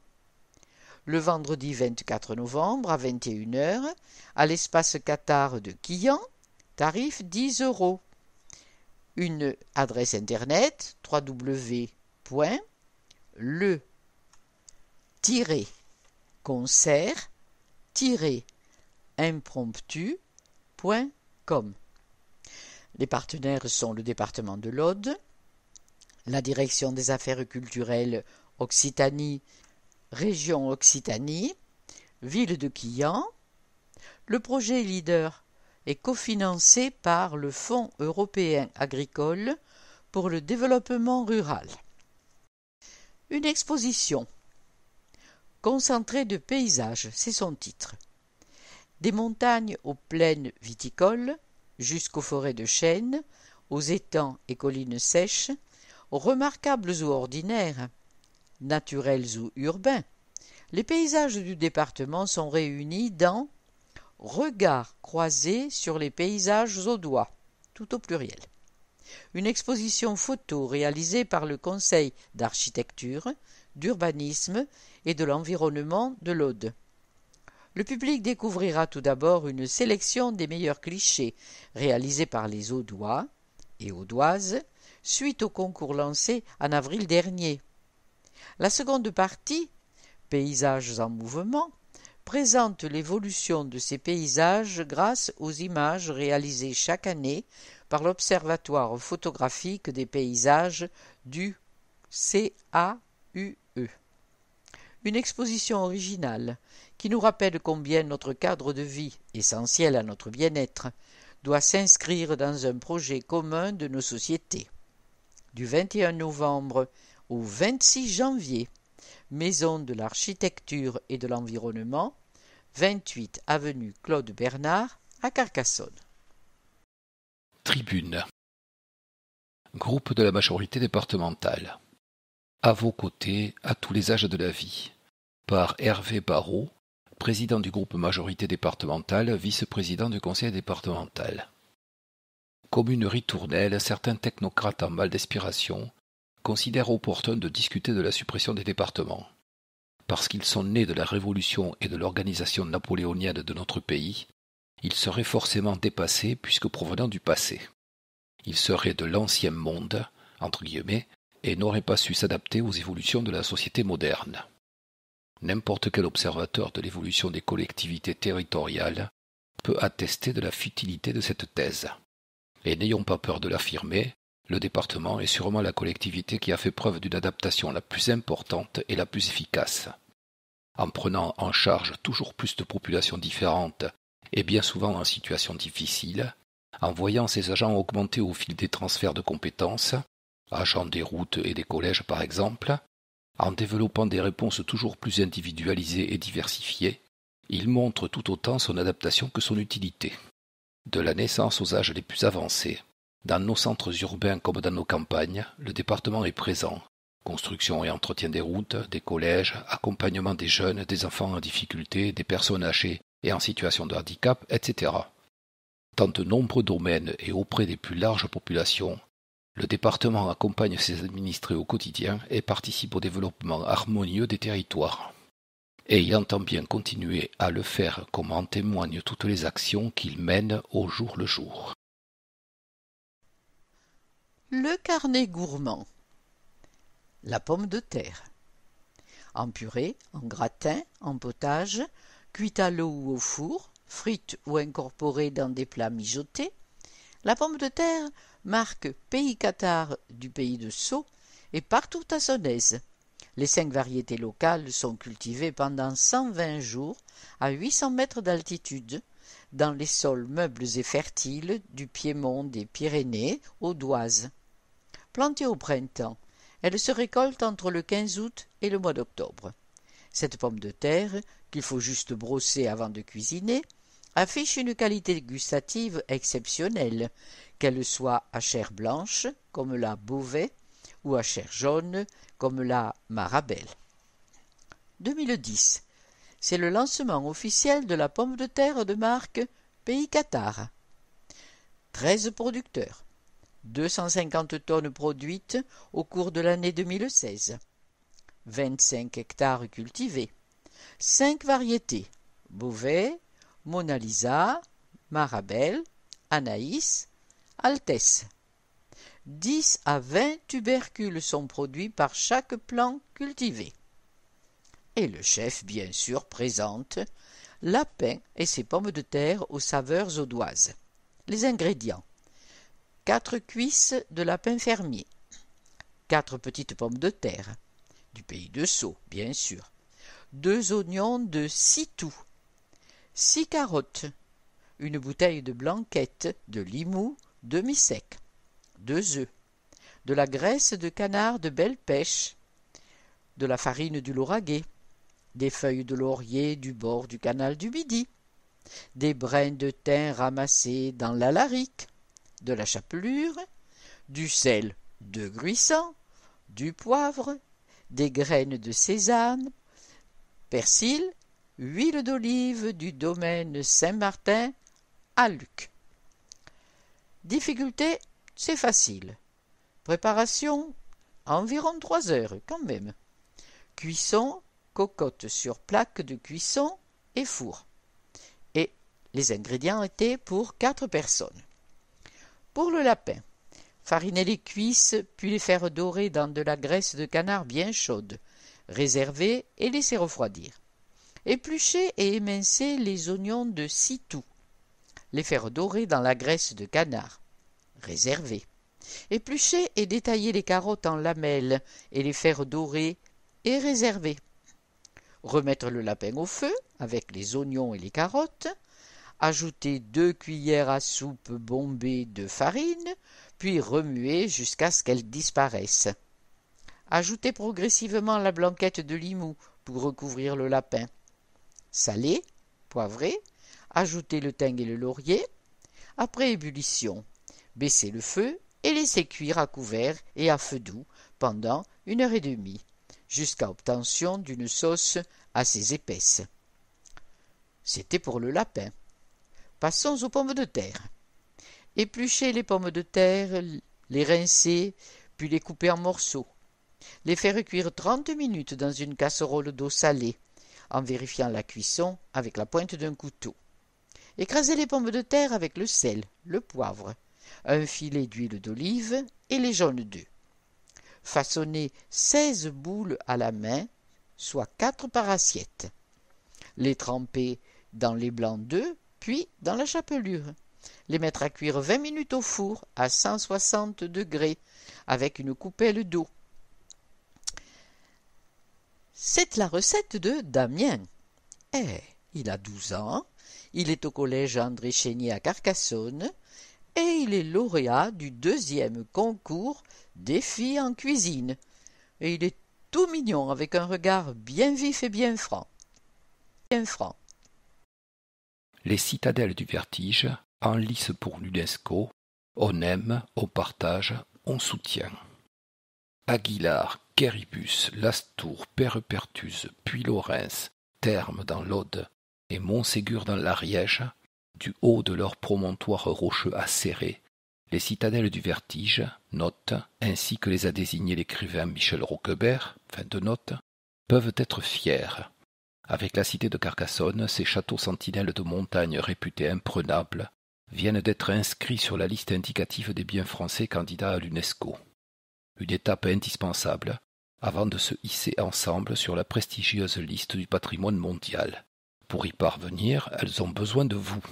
Le vendredi 24 novembre à 21h, à l'espace Qatar de Quillan, tarif 10 €. Une adresse internet www.le-concert-impromptu.com. Les partenaires sont le département de l'Aude, la direction des affaires culturelles Occitanie, région Occitanie, ville de Quillan. Le projet Leader est cofinancé par le Fonds européen agricole pour le développement rural. Une exposition concentrée de paysages, c'est son titre. Des montagnes aux plaines viticoles, jusqu'aux forêts de chênes, aux étangs et collines sèches, remarquables ou ordinaires, naturels ou urbains, les paysages du département sont réunis dans Regards croisés sur les paysages audois, tout au pluriel. Une exposition photo réalisée par le Conseil d'architecture, d'urbanisme et de l'environnement de l'Aude. Le public découvrira tout d'abord une sélection des meilleurs clichés réalisés par les Audois et Audoises suite au concours lancé en avril dernier. La seconde partie, Paysages en mouvement, présente l'évolution de ces paysages grâce aux images réalisées chaque année par l'Observatoire photographique des paysages du CAUE. Une exposition originale qui nous rappelle combien notre cadre de vie, essentiel à notre bien-être, doit s'inscrire dans un projet commun de nos sociétés. Du 21 novembre au 26 janvier, Maison de l'Architecture et de l'Environnement, 28 avenue Claude Bernard, à Carcassonne. Tribune. Groupe de la majorité départementale. À vos côtés, à tous les âges de la vie. Par Hervé Barrault, président du groupe majorité départementale, vice-président du conseil départemental. Comme une ritournelle, certains technocrates en mal d'inspiration considèrent opportun de discuter de la suppression des départements. Parce qu'ils sont nés de la Révolution et de l'organisation napoléonienne de notre pays, ils seraient forcément dépassés puisque provenant du passé. Ils seraient de l'ancien monde, entre guillemets, et n'auraient pas su s'adapter aux évolutions de la société moderne. N'importe quel observateur de l'évolution des collectivités territoriales peut attester de la futilité de cette thèse. Et n'ayons pas peur de l'affirmer, le département est sûrement la collectivité qui a fait preuve d'une adaptation la plus importante et la plus efficace. En prenant en charge toujours plus de populations différentes et bien souvent en situation difficile, en voyant ses agents augmenter au fil des transferts de compétences, agents des routes et des collèges par exemple, en développant des réponses toujours plus individualisées et diversifiées, il montre tout autant son adaptation que son utilité. De la naissance aux âges les plus avancés, dans nos centres urbains comme dans nos campagnes, le département est présent. Construction et entretien des routes, des collèges, accompagnement des jeunes, des enfants en difficulté, des personnes âgées et en situation de handicap, etc. Dans de nombreux domaines et auprès des plus larges populations, le département accompagne ses administrés au quotidien et participe au développement harmonieux des territoires. et il entend bien continuer à le faire comme en témoignent toutes les actions qu'il mène au jour le jour. Le carnet gourmand. La pomme de terre. En purée, en gratin, en potage, cuite à l'eau ou au four, frite ou incorporée dans des plats mijotés, la pomme de terre marque pays cathare du pays de Sceaux et partout à son aise. Les 5 variétés locales sont cultivées pendant 120 jours à 800 mètres d'altitude dans les sols meubles et fertiles du Piémont des Pyrénées aux Doises. Plantée au printemps, elle se récolte entre le 15 août et le mois d'octobre. Cette pomme de terre, qu'il faut juste brosser avant de cuisiner, affiche une qualité gustative exceptionnelle, qu'elle soit à chair blanche, comme la Beauvais, ou à chair jaune, comme la Marabelle. 2010. C'est le lancement officiel de la pomme de terre de marque Pays Cathare. 13 producteurs. 250 tonnes produites au cours de l'année 2016. 25 hectares cultivés. 5 variétés. Beauvais, Mona Lisa, Marabelle, Anaïs, Altesse. 10 à 20 tubercules sont produits par chaque plant cultivé. Et le chef, bien sûr, présente lapin et ses pommes de terre aux saveurs audoises. Les ingrédients: 4 cuisses de lapin fermier, 4 petites pommes de terre, du pays de Sceaux, bien sûr, 2 oignons de 6 toux, 6 carottes, une bouteille de blanquette de Limoux demi-sec, 2 œufs, de la graisse de canard de belle pêche, de la farine du Lauragais, des feuilles de laurier du bord du canal du Midi, des brins de thym ramassés dans l'Alaric, de la chapelure, du sel de Gruissant, du poivre, des graines de sésame, persil, huile d'olive du domaine Saint-Martin à Luc. Difficulté, c'est facile. Préparation, environ 3 heures quand même. Cuisson, cocotte sur plaque de cuisson et four. Et les ingrédients étaient pour 4 personnes. Pour le lapin, fariner les cuisses, puis les faire dorer dans de la graisse de canard bien chaude, réserver et laisser refroidir. Éplucher et émincer les oignons de 6 toux, les faire dorer dans la graisse de canard, réserver. Éplucher et détailler les carottes en lamelles et les faire dorer et réserver. Remettre le lapin au feu avec les oignons et les carottes, ajouter 2 cuillères à soupe bombées de farine, puis remuer jusqu'à ce qu'elle disparaisse. Ajouter progressivement la blanquette de Limoux pour recouvrir le lapin. Saler, poivrer, ajouter le thym et le laurier. Après ébullition, baisser le feu et laisser cuire à couvert et à feu doux pendant 1h30, jusqu'à obtention d'une sauce assez épaisse. C'était pour le lapin. Passons aux pommes de terre. Éplucher les pommes de terre, les rincer, puis les couper en morceaux. Les faire cuire 30 minutes dans une casserole d'eau salée, en vérifiant la cuisson avec la pointe d'un couteau. Écraser les pommes de terre avec le sel, le poivre, un filet d'huile d'olive et les jaunes d'œufs. Façonner 16 boules à la main, soit 4 par assiette. Les tremper dans les blancs d'œufs, puis dans la chapelure. Les mettre à cuire 20 minutes au four à 160 degrés avec une coupelle d'eau. C'est la recette de Damien. Il a 12 ans, il est au collège André Chénier à Carcassonne et il est lauréat du 2e concours des filles en cuisine. Et il est tout mignon avec un regard bien vif et bien franc. Les citadelles du vertige, en lice pour l'UNESCO, on aime, on partage, on soutient. Aguilar, Quéribus, Lastour, Pérepertuse, Puy-Lorens, Termes dans l'Aude et Montségur dans l'Ariège, du haut de leurs promontoires rocheux acérés, les citadelles du vertige, note, ainsi que les a désignées l'écrivain Michel Roquebert, fin de note, peuvent être fières. Avec la cité de Carcassonne, ces châteaux sentinelles de montagne réputés imprenables viennent d'être inscrits sur la liste indicative des biens français candidats à l'UNESCO. Une étape indispensable avant de se hisser ensemble sur la prestigieuse liste du patrimoine mondial. Pour y parvenir, elles ont besoin de vous.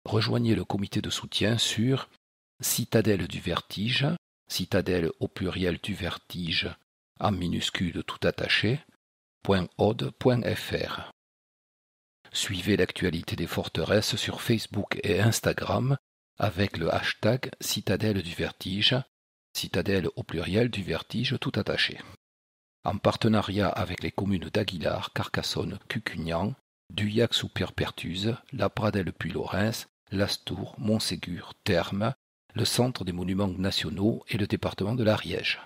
Rejoignez le comité de soutien sur Citadelle du Vertige, citadelle au pluriel du Vertige, en minuscule tout attaché, .ode.fr. Suivez l'actualité des forteresses sur Facebook et Instagram avec le hashtag Citadelle du Vertige, citadelle au pluriel du Vertige tout attaché. En partenariat avec les communes d'Aguilar, Carcassonne, Cucugnan, Duyac-sous-Perpertuse, La Pradelle-Puy-Lorens, Lastours, Montségur, Termes, le Centre des monuments nationaux et le département de l'Ariège.